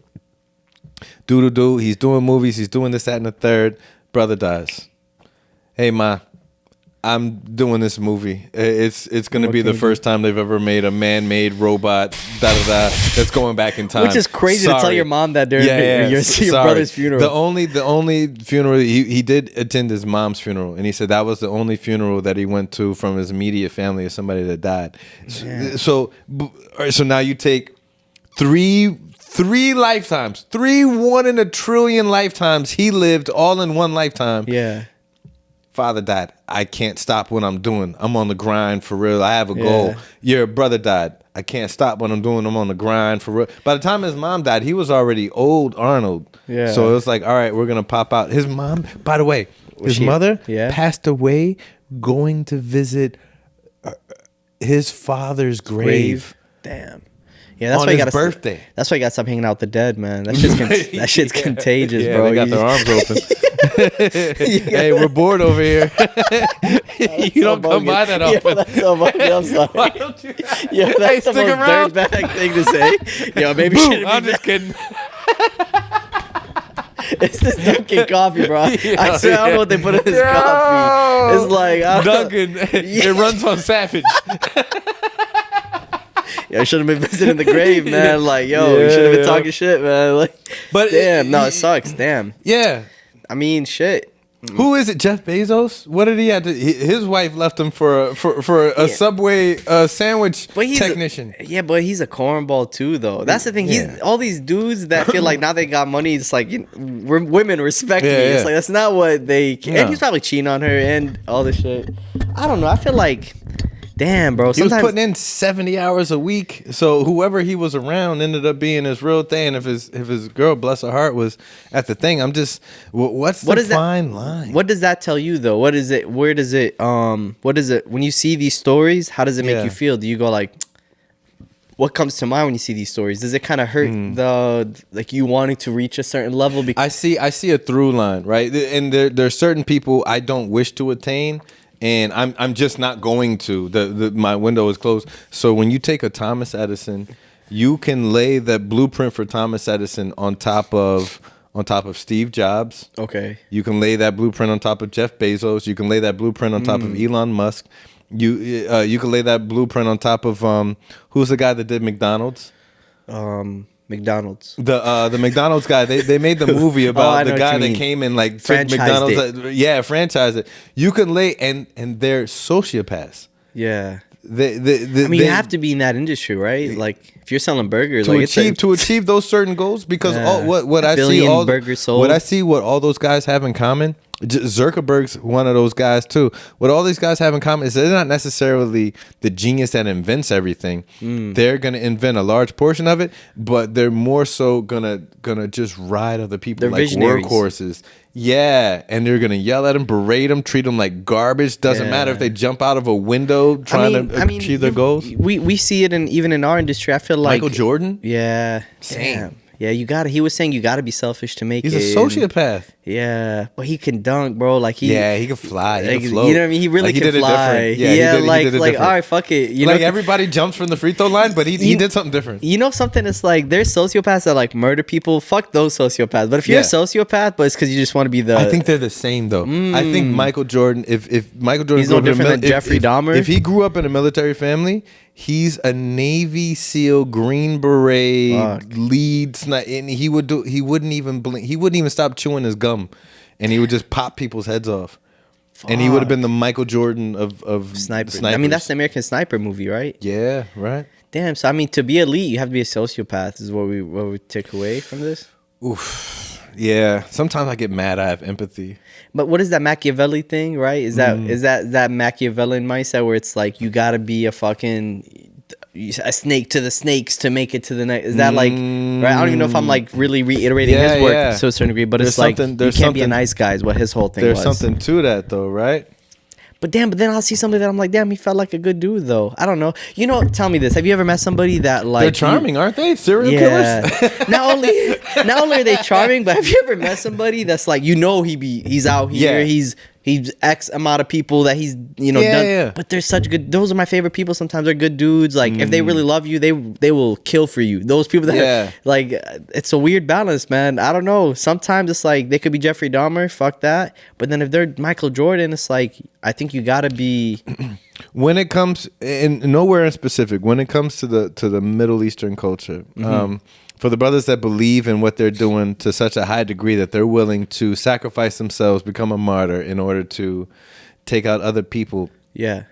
He's doing movies. He's doing this, that, and the third. Brother dies. Hey, ma. I'm doing this movie. It's going to be the first time they've ever made a man-made robot, that's going back in time. Which is crazy to tell your mom that during your brother's funeral. The only funeral, he did attend his mom's funeral, and he said that was the only funeral that he went to from his immediate family of somebody that died. Yeah. So now you take three lifetimes, 1 in a trillion lifetimes he lived all in one lifetime. Yeah. Father died. I can't stop what I'm doing. I'm on the grind for real. I have a goal. Your brother died. I can't stop what I'm doing. I'm on the grind for real. By the time his mom died, he was already old Arnold. Yeah. So it was like, all right, we're going to pop out. His mom, by the way, his mother passed away going to visit his father's grave. Damn. Yeah, that's why you got birthday. That's why you got to stop hanging out with the dead, man. That shit's contagious, bro. They got their arms open. Hey, we're bored over here. You don't come by that often. Yo, that's so funny. I'm sorry. Why don't you? Yo, that's the most dirtbag thing to say. Yo, maybe I'm just kidding. It's this Dunkin' coffee, bro. I swear I don't know what they put in this coffee. It's like Dunkin'. It runs on Savage. I should have been visiting the grave, man. Like, you should have been talking shit, man. Like, but damn, no, it sucks. Damn. Yeah. I mean, shit. Who is it? Jeff Bezos? What did he have to? His wife left him for a Subway sandwich technician. But he's a cornball too, though. That's the thing. He's all these dudes that feel like now they got money. It's like women respect me. It's like that's not what they. And he's probably cheating on her and all this shit. I don't know. I feel like. Damn, bro. He was putting in 70 hours a week. So whoever he was around ended up being his real thing. If his girl, bless her heart, was at the thing, I'm just, what's the fine line? What does that tell you, though? What is it? Where does it, what is it? When you see these stories, how does it make you feel? Do you go like, what comes to mind when you see these stories? Does it kind of hurt you wanting to reach a certain level? Because I see a through line, right? And there are certain people I don't wish to attain. And I'm just not going to. My window is closed. So when you take a Thomas Edison, you can lay the blueprint for Thomas Edison on top of Steve Jobs. Okay. You can lay that blueprint on top of Jeff Bezos. You can lay that blueprint on top of Elon Musk. You can lay that blueprint on top of who's the guy that did McDonald's? McDonald's. The McDonald's guy. They made the movie about the guy that came and like took McDonald's. Franchised it. You can lay and they're sociopaths. Yeah. You have to be in that industry, right? Like if you're selling burgers, to achieve those certain goals. Because what I see, what all those guys have in common. Zuckerberg's one of those guys too. What all these guys have in common is they're not necessarily the genius that invents everything. They're gonna invent a large portion of it, but they're more so gonna just ride other people they're like visionaries. Workhorses. Yeah, and they're gonna yell at them, berate them, treat them like garbage. Doesn't matter if they jump out of a window trying to achieve their goals. We see it even in our industry. I feel like Michael Jordan. Yeah, same. Damn. Yeah, he was saying you gotta be selfish to make it. He's a sociopath. Yeah, but he can dunk, bro. Like he can fly. He can float. You know what I mean? He really can fly. Yeah, like all right, fuck it. You know, everybody jumps from the free throw line, but he did something different. You know something? It's like there's sociopaths that like murder people. Fuck those sociopaths. But if you're a sociopath, but it's because you just want to be the. I think they're the same though. I think Michael Jordan. If Michael Jordan, he's no different than Jeffrey Dahmer. If he grew up in a military family. He's a Navy SEAL, Green Beret, lead sniper, and he wouldn't even blink. He wouldn't even stop chewing his gum, and he would just pop people's heads off. Fuck. And he would have been the Michael Jordan of snipers. I mean, that's the American Sniper movie, right? Yeah, right. Damn. So I mean, to be elite, you have to be a sociopath. Is what we take away from this. Yeah, sometimes I get mad. I have empathy. But what is that Machiavelli thing, right? Is that Machiavellian mindset where it's like you gotta be a snake to the snakes to make it to the next? Is that like right? I don't even know if I'm like really reiterating his work to a certain degree, but it's like you can't be a nice guy is what his whole thing was. There's something to that though, right? But then I'll see somebody that I'm like, damn, he felt like a good dude though. I don't know. You know, tell me this. Have you ever met somebody that like They're charming, aren't they? Serial killers. not only are they charming, but have you ever met somebody that's like, you know, he's out here, he's X amount of people that he's done. Yeah. But they're such good. Those are my favorite people. Sometimes they're good dudes. Like if they really love you, they will kill for you. Those people that like, it's a weird balance, man. I don't know. Sometimes it's like they could be Jeffrey Dahmer. Fuck that. But then if they're Michael Jordan, it's like I think you gotta be. When it comes, and nowhere in specific, when it comes to the Middle Eastern culture, for the brothers that believe in what they're doing to such a high degree that they're willing to sacrifice themselves, become a martyr in order to take out other people. Yeah.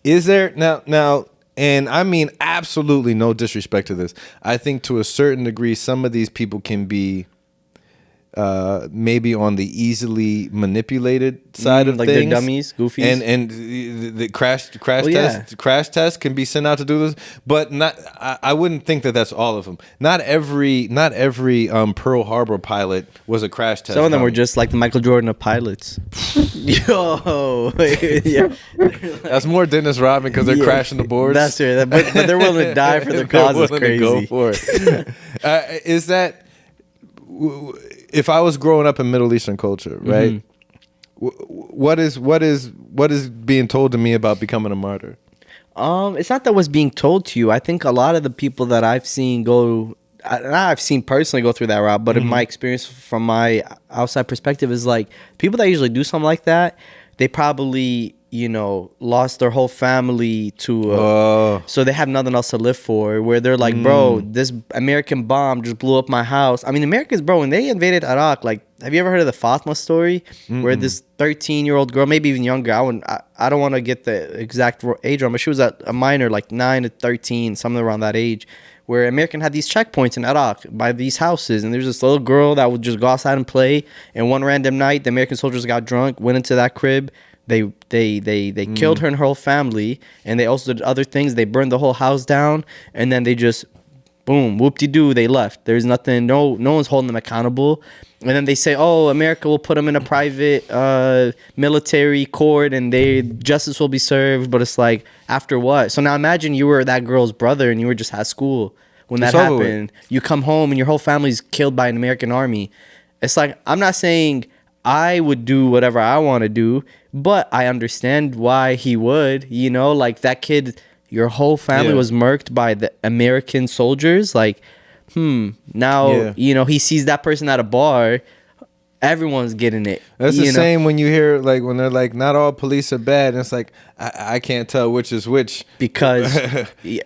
Is there now, and I mean absolutely no disrespect to this. I think to a certain degree, some of these people can be maybe on the easily manipulated side of like things, they're dummies, goofies, and the crash test can be sent out to do this, but not. I wouldn't think that that's all of them. Not every Pearl Harbor pilot was a crash test. Some of them were just like the Michael Jordan of pilots. Yo, yeah. That's more Dennis Rodman because they're crashing the boards. That's right, but they're willing to die for their cause. Is crazy. Go for it. Is that? If I was growing up in Middle Eastern culture, right? What is being told to me about becoming a martyr? It's not that what's being told to you. I think a lot of the people that I've seen I've seen personally go through that route, but in my experience from my outside perspective is like people that usually do something like that, they probably lost their whole family to so they have nothing else to live for, where they're like, bro, this American bomb just blew up my house. I mean, Americans, bro, when they invaded Iraq, like, have you ever heard of the Fatma story? Where this 13-year-old girl, maybe even younger, I don't want to get the exact age wrong, but she was a minor, like 9 to 13, something around that age, where American had these checkpoints in Iraq by these houses, and there's this little girl that would just go outside and play, and one random night the American soldiers got drunk, went into that crib. They killed her and her whole family, and they also did other things. They burned the whole house down, and then they just, boom, whoop-de-doo, they left. There's nothing, no one's holding them accountable. And then they say, oh, America will put them in a private military court, and justice will be served. But it's like, after what? So now imagine you were that girl's brother, and you were just at school when that happened. You come home, and your whole family's killed by an American army. It's like, I'm not saying I would do whatever I want to do, but I understand why he would, like that kid, your whole family was murked by the American soldiers. Like, now, he sees that person at a bar, everyone's getting it. That's the same when you hear, like, when they're like, not all police are bad. And it's like, I can't tell which is which. Because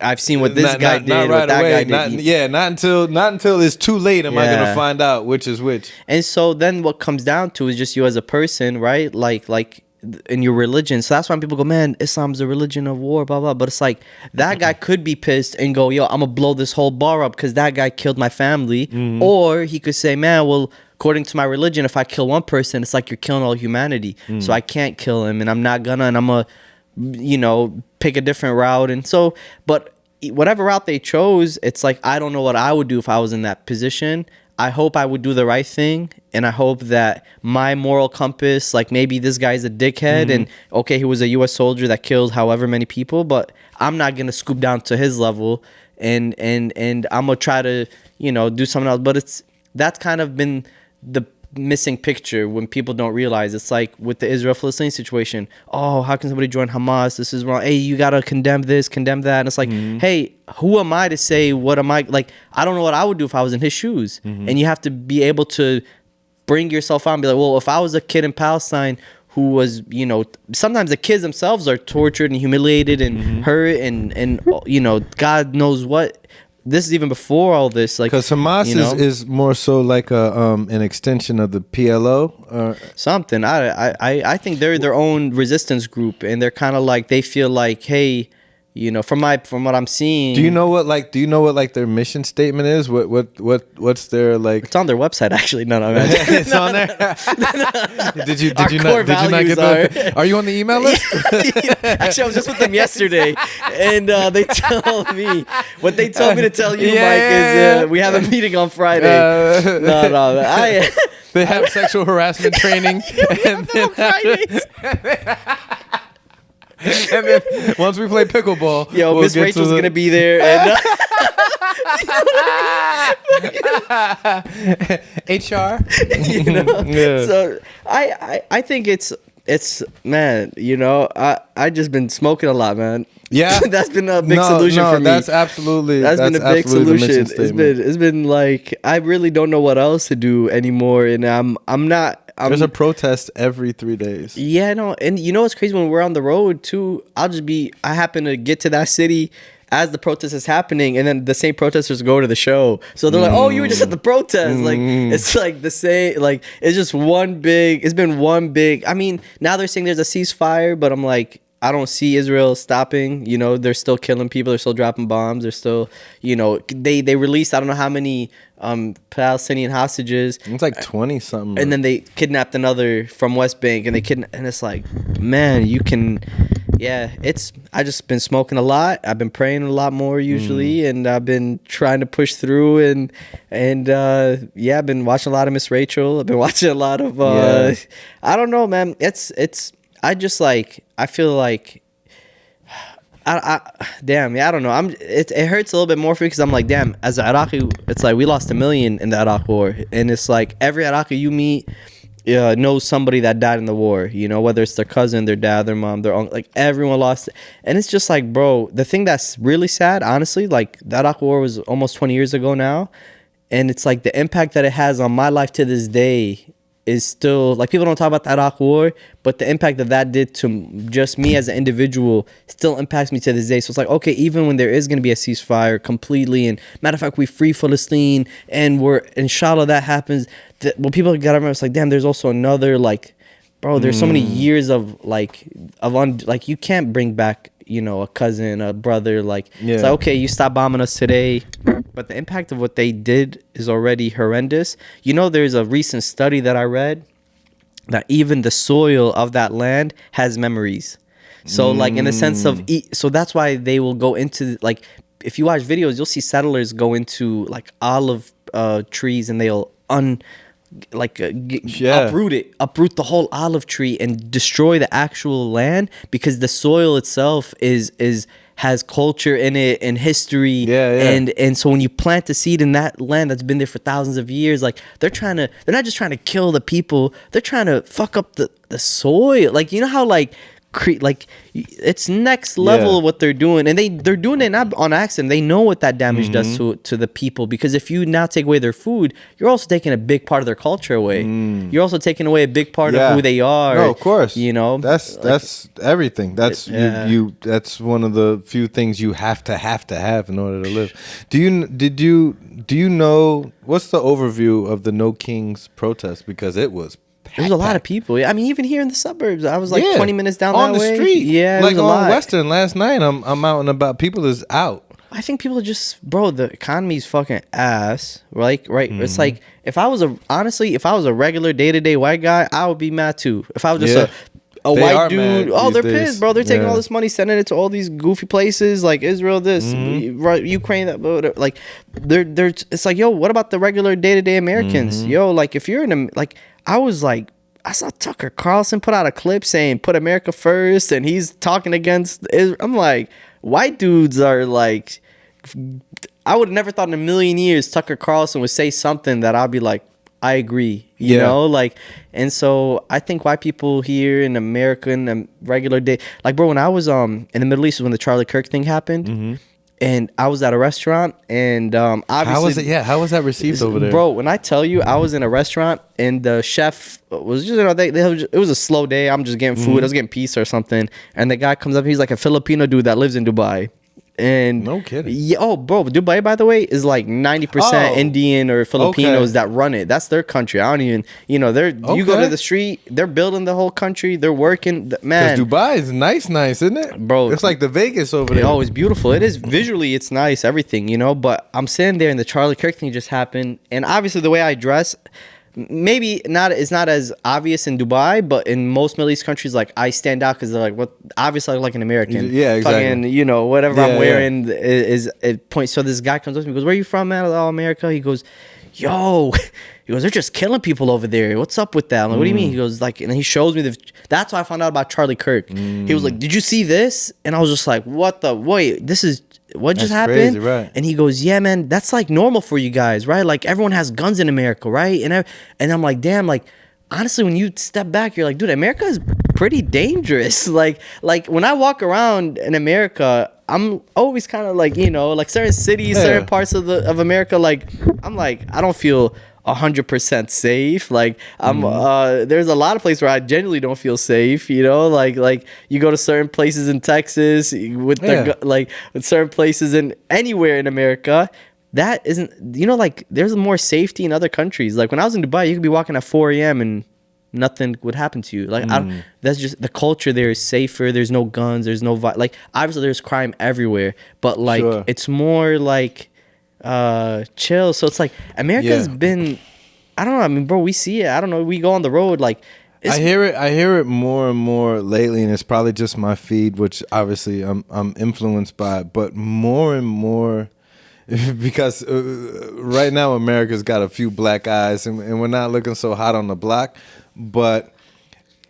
I've seen what this guy did, not right what that away. guy did. Not until it's too late am I going to find out which is which. And so then what comes down to is just you as a person, right? Like in your religion. So that's why people go, man, Islam's a religion of war, blah, blah. But it's like, that guy could be pissed and go, yo, I'm going to blow this whole bar up because that guy killed my family. Or he could say, man, well, according to my religion, if I kill one person, it's like you're killing all humanity. So I can't kill him, and I'm not gonna, and I'm gonna, pick a different route. And so, but whatever route they chose, it's like, I don't know what I would do if I was in that position. I hope I would do the right thing, and I hope that my moral compass, like maybe this guy's a dickhead, and okay, he was a U.S. soldier that killed however many people, but I'm not gonna scoop down to his level, and I'm gonna try to, do something else. But that's kind of been the missing picture when people don't realize. It's like with the Israel-Palestine situation. Oh, how can somebody join Hamas? This is wrong. Hey, you gotta condemn this, condemn that. And it's like, hey, who am I to say what am I? Like, I don't know what I would do if I was in his shoes. And you have to be able to bring yourself out and be like, well, if I was a kid in Palestine who was, sometimes the kids themselves are tortured and humiliated and hurt and God knows what. This is even before all this, like, because Hamas is more so like an extension of the PLO, something. I think they're their own resistance group, and they're kind of like, they feel like, hey, You know, from what I'm seeing. Do you know what like their mission statement is? What's their like? It's on their website actually. No, man. It's on there. Did you not get that? Are you on the email list? Actually, I was just with them yesterday, and they told me what they told me to tell you, Mike, is we have a meeting on Friday. No, they have sexual harassment training. On Fridays. And then once we play pickleball, yo, Miss Rachel's gonna be there, and HR. You know? Yeah. So I think it's man, you know, I just been smoking a lot, man. Yeah, that's been a big solution for me. That's been a big solution. It's been like I really don't know what else to do anymore, and I'm not. There's a protest every 3 days. Yeah, no, and you know what's crazy, when we're on the road too, I happen to get to that city as the protest is happening, and then the same protesters go to the show. So they're like, "Oh, you were just at the protest." Like it's like the same. Like it's just one big. It's been one big. I mean, now they're saying there's a ceasefire, but I'm like, I don't see Israel stopping. You know, they're still killing people. They're still dropping bombs. They're still, you know, they released I don't know how many Palestinian hostages. It's like 20 something. And then they kidnapped another from West Bank, and and it's like, man, you can, yeah. I just been smoking a lot. I've been praying a lot more usually, and I've been trying to push through, and yeah, I've been watching a lot of Miss Rachel. I've been watching a lot of I don't know, man. I just like, I feel like, damn, yeah, I don't know. It hurts a little bit more for me because I'm like, damn, as an Iraqi, it's like we lost 1 million in the Iraq war, and it's like every Iraqi you meet knows somebody that died in the war. You know, whether it's their cousin, their dad, their mom, their uncle, like everyone lost it. And it's just like, bro, the thing that's really sad, honestly, like the Iraq war was almost 20 years ago now, and it's like the impact that it has on my life to this day is still, like, people don't talk about the Iraq war, but the impact that did to just me as an individual still impacts me to this day. So it's like, okay, even when there is going to be a ceasefire completely, and matter of fact, we free Palestine, and we're, inshallah, that happens, well, people gotta remember, it's like, damn, there's also another, like, bro, there's so many years of you can't bring back, you know, a cousin, a brother, like, it's like, okay, you stop bombing us today, but the impact of what they did is already horrendous. You know, there's a recent study that I read that even the soil of that land has memories. So, like, in the sense of, so that's why they will go into, like, if you watch videos, you'll see settlers go into, like, olive trees, and they'll uproot the whole olive tree and destroy the actual land, because the soil itself has culture in it and history. And so when you plant a seed in that land that's been there for thousands of years, like, they're not just trying to kill the people, they're trying to fuck up the soil. Like, you know how, like, it's next level of what they're doing, and they're doing it not on accident. They know what that damage does to the people, because if you now take away their food, you're also taking a big part of their culture away. You're also taking away a big part of who they are. No, of course. You know, that's everything. That's you that's one of the few things you have to have in order to live. Do you know what's the overview of the No Kings protest? Because it was, there's a lot of people. I mean, even here in the suburbs, I was like 20 minutes down on that the way. street. Yeah, like on Western last night. I'm out and about. People is out. I think people are just, bro, the economy's fucking ass. Right? It's like, if I was a regular day-to-day white guy, I would be mad too. If I was just a white dude, they're pissed, bro. They're taking all this money, sending it to all these goofy places like Israel, Ukraine, that, like, they're. It's like, yo, what about the regular day-to-day Americans? Yo, like, if you're I was like, I saw Tucker Carlson put out a clip saying put America first, and he's talking against Israel. I'm like, white dudes are like, I would have never thought in a million years Tucker Carlson would say something that I'd be like, I agree, you know, like, and so I think white people here in America in a regular day, like, bro, when I was in the Middle East, when the Charlie Kirk thing happened, and I was at a restaurant, and obviously, how was it? Yeah, how was that received over there, bro? When I tell you, I was in a restaurant, and the chef was just, you know, it was a slow day. I'm just getting food. I was getting pizza or something, and the guy comes up. He's like a Filipino dude that lives in Dubai. And No kidding. Yeah, oh, bro, Dubai, by the way, is like 90% Oh, Indian or Filipinos okay. that run it. That's their country. I don't even, they're you go to Okay. the street, they're building the whole country. They're working, Because man. Dubai is nice, isn't it? Bro, It's like the Vegas over there. Oh, it's beautiful. It is visually, it's nice, everything, But I'm sitting there, and the Charlie Kirk thing just happened, and obviously the way I dress, maybe not. It's not as obvious in Dubai, but in most Middle East countries, like I stand out because they're like, what? Obviously, I look like an American. Yeah, exactly. Fucking, whatever Yeah, I'm yeah. wearing is it points. So this guy comes up to me, goes, "Where are you from, man?" Oh, America. He goes, "Yo." He goes, "They're just killing people over there. What's up with that?" I'm like, "What do you mean?" He goes, like, and he shows me that's why I found out about Charlie Kirk. He was like, "Did you see this?" And I was just like, "What the? Wait, this is what just That's happened?" crazy, right. And he goes, "Yeah, man, that's like normal for you guys, right? Like everyone has guns in America, right?" And I'm like, "Damn, like honestly, when you step back, you're like, dude, America is pretty dangerous. Like when I walk around in America, I'm always kind of like, like certain cities, certain parts of America, like I'm like, I don't feel 100% safe. Like there's a lot of places where I genuinely don't feel safe. Like you go to certain places in Texas with with certain places in anywhere in America. That isn't, like there's more safety in other countries. Like when I was in Dubai, you could be walking at 4 a.m. and nothing would happen to you. Like that's just the culture there is safer. There's no guns. There's no like obviously there's crime everywhere, but like Sure. it's more like chill. So it's like America's been, I don't know. I mean, bro, we see it. I don't know. We go on the road like. I hear it more and more lately, and it's probably just my feed, which obviously I'm influenced by, but more and more. Because right now America's got a few black eyes and we're not looking so hot on the block. But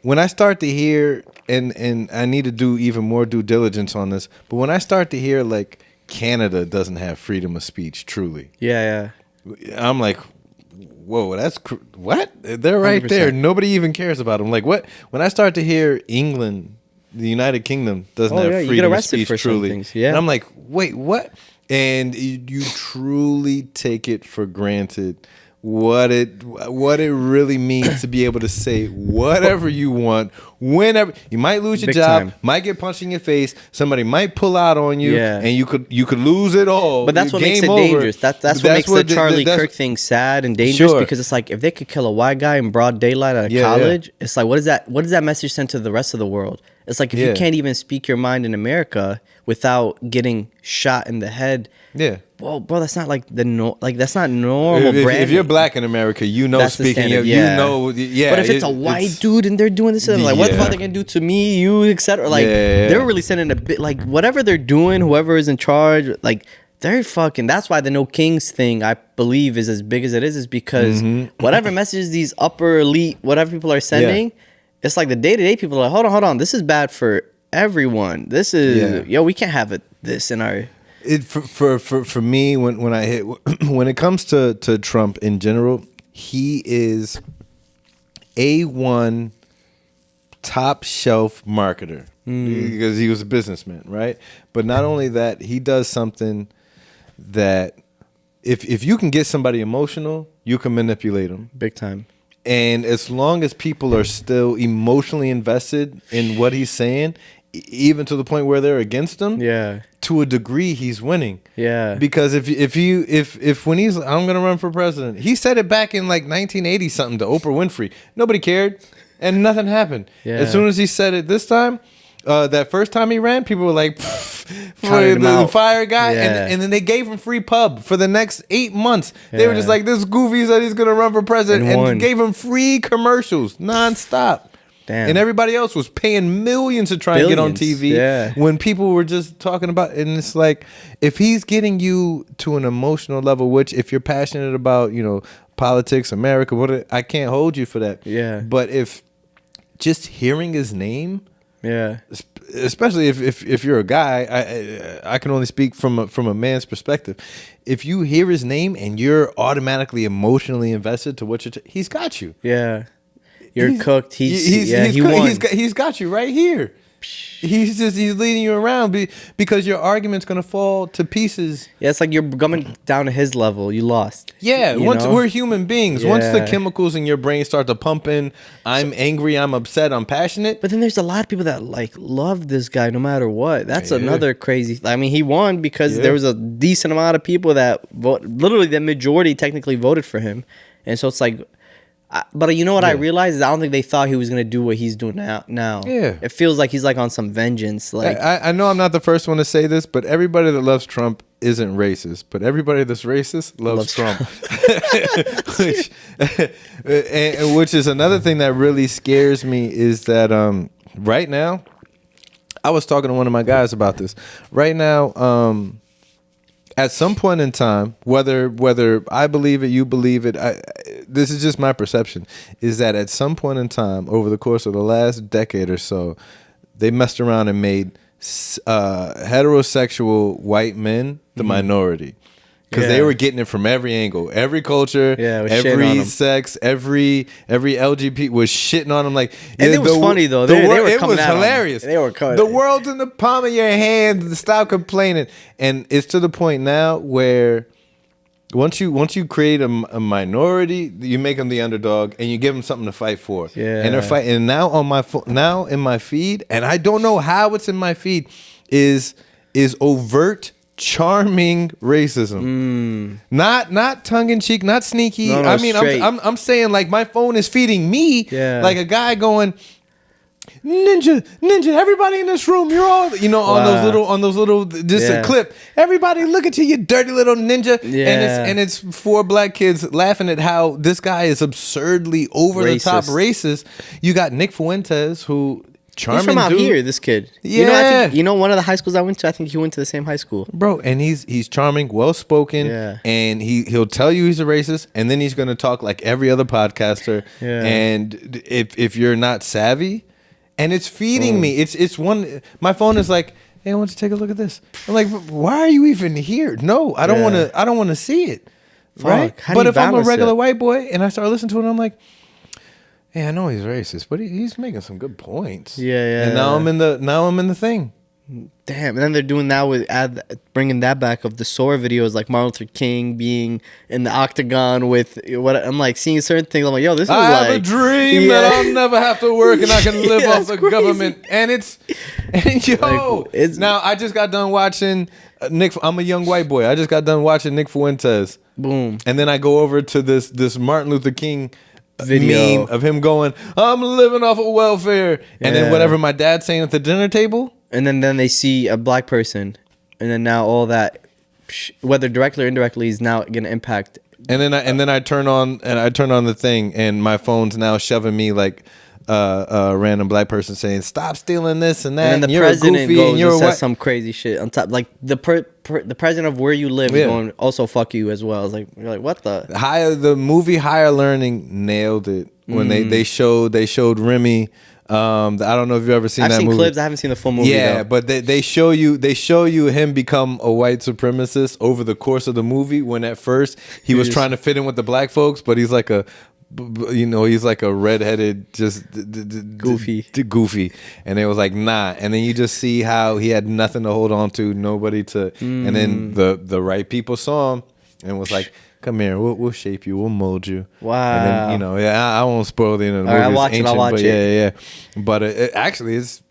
when I start to hear, and I need to do even more due diligence on this, but when I start to hear like Canada doesn't have freedom of speech, truly. Yeah. I'm like, whoa, what? They're right 100%. there. Nobody even cares about them. Like what? When I start to hear England, the United Kingdom doesn't have you get freedom of arrested speech, for some truly. things. Yeah. And I'm like, wait, what? And you truly take it for granted what it really means to be able to say whatever you want, whenever. You might lose your Big job, time. might get punched in your face, somebody might pull out on you, Yeah. and you could lose it all. But that's what makes it Game over. dangerous. That's what makes the Charlie that's- Kirk thing sad and dangerous, Sure. because it's like if they could kill a white guy in broad daylight at a college, it's like what does that message send to the rest of the world? It's like if you can't even speak your mind in America without getting shot in the head. Yeah. Well, bro, that's not like that's not normal If branding. you're black in America, That's the speaking, standard, you yeah. know, But if it's a white dude and they're doing this, like what the fuck they gonna do to me, you, etc. Like they're really sending a bit, like whatever they're doing, whoever is in charge, like they're fucking. That's why the No Kings thing, I believe, is as big as it is because whatever messages these upper elite, whatever people are sending, it's like the day-to-day people are like, hold on, this is bad for everyone. This is we can't have this in our. For me, when I hit when it comes to Trump in general, he is A1 top shelf marketer because he was a businessman, right? But not only that, he does something that if you can get somebody emotional, you can manipulate them Big time. And as long as people are still emotionally invested in what he's saying, even to the point where they're against him, to a degree, he's winning. Yeah. Because if when he's I'm gonna run for president, he said it back in like 1980 something to Oprah Winfrey. Nobody cared, and nothing happened. Yeah. As soon as he said it this time, that first time he ran, people were like, Counting him the out. fire guy, Yeah. and then they gave him free pub for the next 8 months. They were just like, this goofy said he's gonna run for president, And and won. gave him free commercials nonstop. Damn. And everybody else was paying millions to try and get on Billions, TV yeah. when people were just talking about, and it's like, if he's getting you to an emotional level, which if you're passionate about, politics, America, I can't hold you for that. Yeah. But if just hearing his name, Yeah. especially if you're a guy, I can only speak from a man's perspective. If you hear his name and you're automatically emotionally invested to what you're, he's got you. Yeah. You're He's- cooked. He cooked. won. He's got you right here. He's leading you around because your argument's gonna fall to pieces. Yeah, it's like you're coming down to his level. You lost. Yeah, once we're human beings. Once the Yeah. chemicals in your brain start to pump in, I'm angry, I'm upset, I'm passionate. But then there's a lot of people that like love this guy no matter what. That's another crazy. I mean, he won because there was a decent amount of people that literally the majority technically voted for him, and so it's like. But you know what I realized is I don't think they thought he was gonna do what he's doing now. Yeah, it feels like he's like on some vengeance. Like I know I'm not the first one to say this, but everybody that loves Trump isn't racist. But everybody that's racist loves Trump, which is another thing that really scares me is that right now, I was talking to one of my guys about this. Right now, at some point in time, whether I believe it, you believe it, this is just my perception, is that at some point in time, over the course of the last decade or so, they messed around and made heterosexual white men the minority. Because they were getting it from every angle, every culture, every sex, every LGBT was shitting on them. Like, and it was funny though. They were it coming was at hilarious. They were cutting. The world's in the palm of your hand. Stop complaining. And it's to the point now where once you create a minority, you make them the underdog, and you give them something to fight for. Yeah. And they're fighting. And now on now in my feed, and I don't know how it's in my feed, is overt, charming racism. Not tongue in cheek, not sneaky. No, I mean, straight. I'm saying like my phone is feeding me like a guy going, ninja, everybody in this room, you're all, on those little just a clip. Everybody look at you dirty little ninja. And it's 4 black kids laughing at how this guy is absurdly over the top racist. You got Nick Fuentes, who charming he's from out dude. here, this kid. Yeah. One of the high schools I went to, I think he went to the same high school. Bro, and he's charming, well spoken, and he'll tell you he's a racist, and then he's gonna talk like every other podcaster. And if you're not savvy, and it's feeding me. It's one. My phone is like, hey, I want you to take a look at this. I'm like, why are you even here? No, I don't want to. I don't want to see it. Right? But if I'm a regular white boy and I start listening to it, I'm like, hey, I know he's racist, but he's making some good points. And now I'm in the thing. Damn, and then they're doing that with bringing that back of the Sora videos, like Martin Luther King being in the octagon with what I'm like seeing certain things. I'm like, yo, this is I like have a dream that I'll never have to work and I can live off the government. And now I just got done watching Nick. I'm a young white boy. I just got done watching Nick Fuentes. Boom, and then I go over to this Martin Luther King video meme of him going, I'm living off of welfare, and then whatever my dad's saying at the dinner table. And then they see a black person, and then now all that, whether directly or indirectly, is now going to impact. And then I turn on the thing, and my phone's now shoving me like a random black person saying, "Stop stealing this and that." And then the president goes and says some crazy shit on top, like the president of where you live is going, also fuck you as well. It's like you're like, what the movie Higher Learning nailed it when they showed Remy. I don't know if you've ever seen that movie. I've seen clips. I haven't seen the full movie. Yeah, though. but they show you him become a white supremacist over the course of the movie. When at first he was trying to fit in with the black folks, but he's like a redheaded, just goofy, and they was like, nah. And then you just see how he had nothing to hold on to, nobody to, and then the right people saw him and was like, come here, we'll shape you, we'll mold you. Wow. And then I won't spoil the end of the movie. I'll watch it. But it actually is.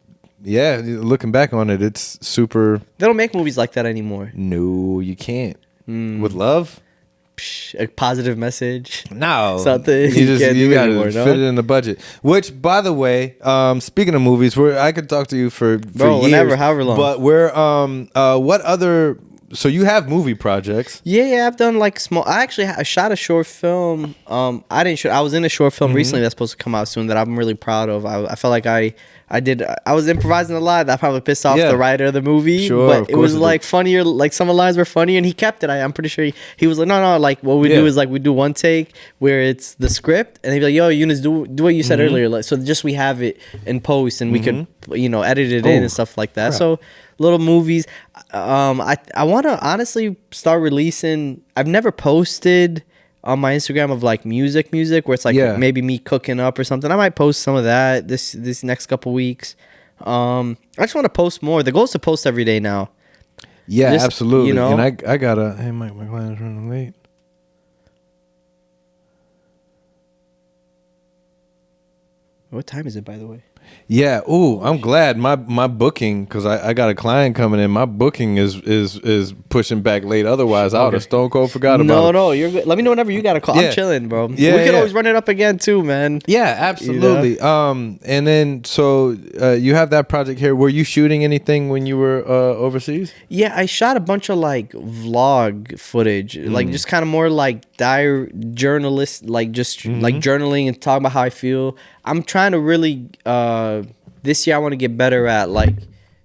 Yeah, looking back on it, it's super. They don't make movies like that anymore. No, you can't. With love. A positive message. No, something you gotta fit it in the budget. Which, by the way, speaking of movies, I could talk to you for years, whenever, however long. But what other? So you have movie projects? Yeah, I've done like small. I shot a short film. I didn't shoot. I was in a short film recently that's supposed to come out soon that I'm really proud of. I felt like I was improvising a lot. That probably pissed off the writer of the movie. Sure, but it was like funnier. Like some of the lines were funny, and he kept it. I'm pretty sure he was like, no. Like what we do is like we do one take where it's the script, and they'd be like, yo, Younis, do what you said earlier. Like, so just we have it in post, and we could edit it in and stuff like that. Crap. So little movies. I want to honestly start releasing. I've never posted on my Instagram of like music where it's like maybe me cooking up or something. I might post some of that this next couple weeks. I just want to post more. The goal is to post every day now. Yeah, Just, absolutely. you know? And I gotta. Hey, Mike, my client's running late. What time is it, by the way? Yeah. Ooh, I'm glad my booking, because I got a client coming in. My booking is pushing back late. Otherwise, I would have stone cold forgot about it. No, you're good. Let me know whenever you got a call. Yeah. I'm chilling, bro. Yeah, we could yeah. always run it up again too, man. Yeah, absolutely. And then so you have that project here. Were you shooting anything when you were overseas? Yeah, I shot a bunch of like vlog footage, like just kind of more like diary journalist, like just like journaling and talking about how I feel. I'm trying to really this year I want to get better at like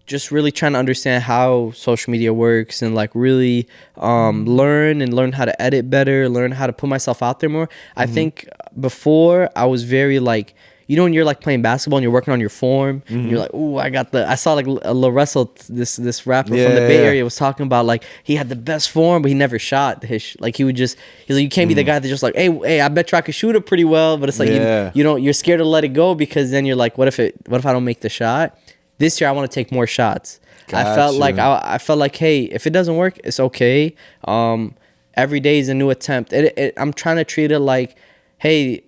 just really trying to understand how social media works and like really learn how to edit better, learn how to put myself out there more. I think before I was very like, you know, when you're like playing basketball and you're working on your form, and you're like, ooh, I saw like Lil Russell, this rapper from the Bay Area was talking about like he had the best form, but he never shot like he's like, you can't be the guy that's just like, hey, I bet you I could shoot it pretty well, but it's like you're scared to let it go because then you're like, what if I don't make the shot? This year I want to take more shots. Gotcha. I felt like, hey, if it doesn't work, it's okay. Every day is a new attempt. I'm trying to treat it like, hey,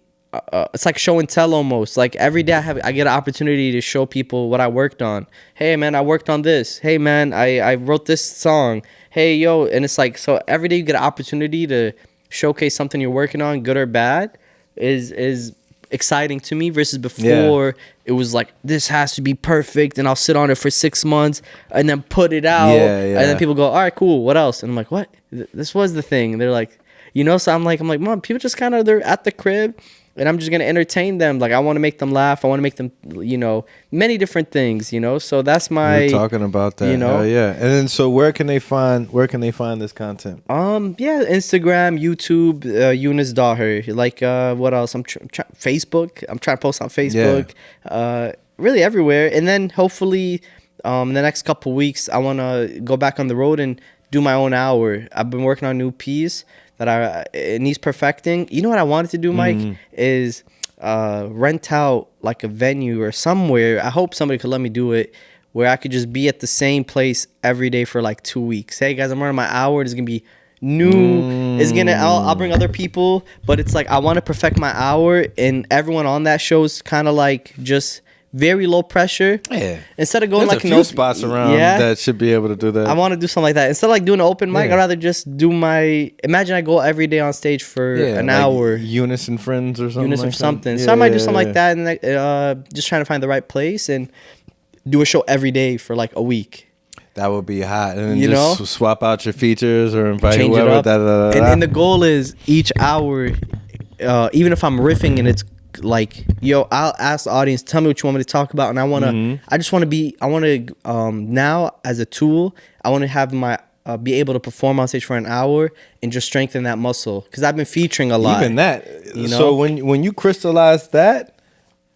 it's like show and tell almost. Like every day I get an opportunity to show people what I worked on. Hey man, I worked on this. Hey man, I wrote this song. Hey yo, and it's like, so every day you get an opportunity to showcase something you're working on, good or bad, is exciting to me versus before it was like this has to be perfect and I'll sit on it for 6 months and then put it out and then people go, all right, cool, what else? And I'm like, what? This was the thing. And they're like, you know, so I'm like, mom, people just kind of, they're at the crib and I'm just going to entertain them. Like I want to make them laugh. I want to make them, you know, many different things, you know? So that's my, We're talking about that. you know? Yeah. And then so where can they find this content? Yeah, Instagram, YouTube, Younis Dhaher. Like, what else? Facebook. I'm trying to post on Facebook. Really everywhere. And then hopefully, in the next couple weeks, I want to go back on the road and do my own hour. I've been working on a new piece that it needs perfecting. You know what I wanted to do, Mike, is rent out like a venue or somewhere. I hope somebody could let me do it, where I could just be at the same place every day for like 2 weeks. Hey guys, I'm running my hour. It's gonna be new. I'll bring other people, but it's like I want to perfect my hour, and everyone on that show is kind of like just very low pressure. Yeah. Instead of going There's like a few spots around that should be able to do that. I want to do something like that. Instead of like doing an open mic, I'd rather just do imagine I go every day on stage for an like hour. Younis and Friends or something. Younis or something. So I might do something like that, and just trying to find the right place and do a show every day for like a week. That would be hot. And then You just know? swap out your features or invite Change whoever. it up. And the goal is each hour, even if I'm riffing and it's like, yo, I'll ask the audience, tell me what you want me to talk about, and I just want to now as a tool, I want to have be able to perform on stage for an hour and just strengthen that muscle, because I've been featuring a lot. Even that, you know? So when you crystallize that,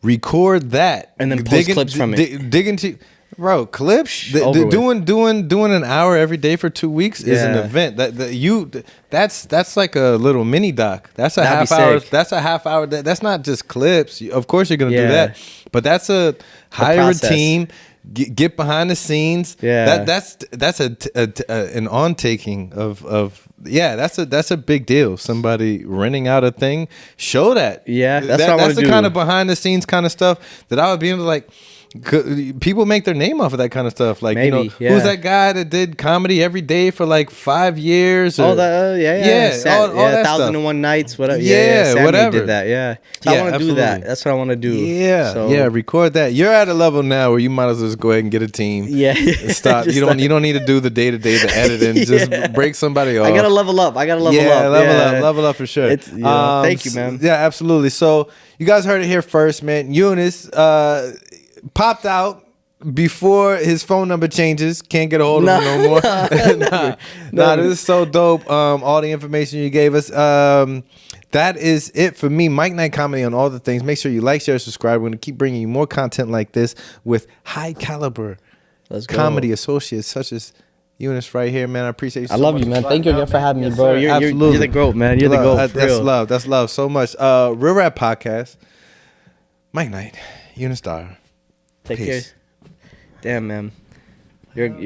record that, and then post clips from it. Dig into. Bro, clips doing an hour every day for 2 weeks is an event. That's like a little mini doc. That's a half hour. That's a half hour. That's not just clips. Of course you're gonna do that, but that's a hire a team, get behind the scenes. Yeah, that's an on taking of. Yeah, that's a big deal. Somebody renting out a thing, show that. Yeah, that's the kind of behind the scenes kind of stuff that I would be able to like. People make their name off of that kind of stuff. Like, maybe, who's that guy that did comedy every day for like 5 years? Or, all that, all that 1001 Nights, whatever. Yeah, whatever. Did that, yeah. So I want to do that. That's what I want to do. Yeah, record that. You're at a level now where you might as well just go ahead and get a team. Yeah, stop. You don't need to do the day-to-day, the editing. Just break somebody off. I gotta level up. Level up for sure. Thank you, man. Yeah, absolutely. So you guys heard it here first, man. Younis popped out before his phone number changes. Can't get a hold of him no more. This is so dope. All the information you gave us. That is it for me. Mike Knight Comedy on all the things. Make sure you like, share, subscribe. We're going to keep bringing you more content like this with high caliber comedy associates such as Younis right here, man. I appreciate you so much. I love you, man. Thank you again for having me, bro. You're the GOAT, man. You're the GOAT. That's love so much. R.A.P podcast. Mike Knight, Younis Dhaher. Take care. Damn, man. You're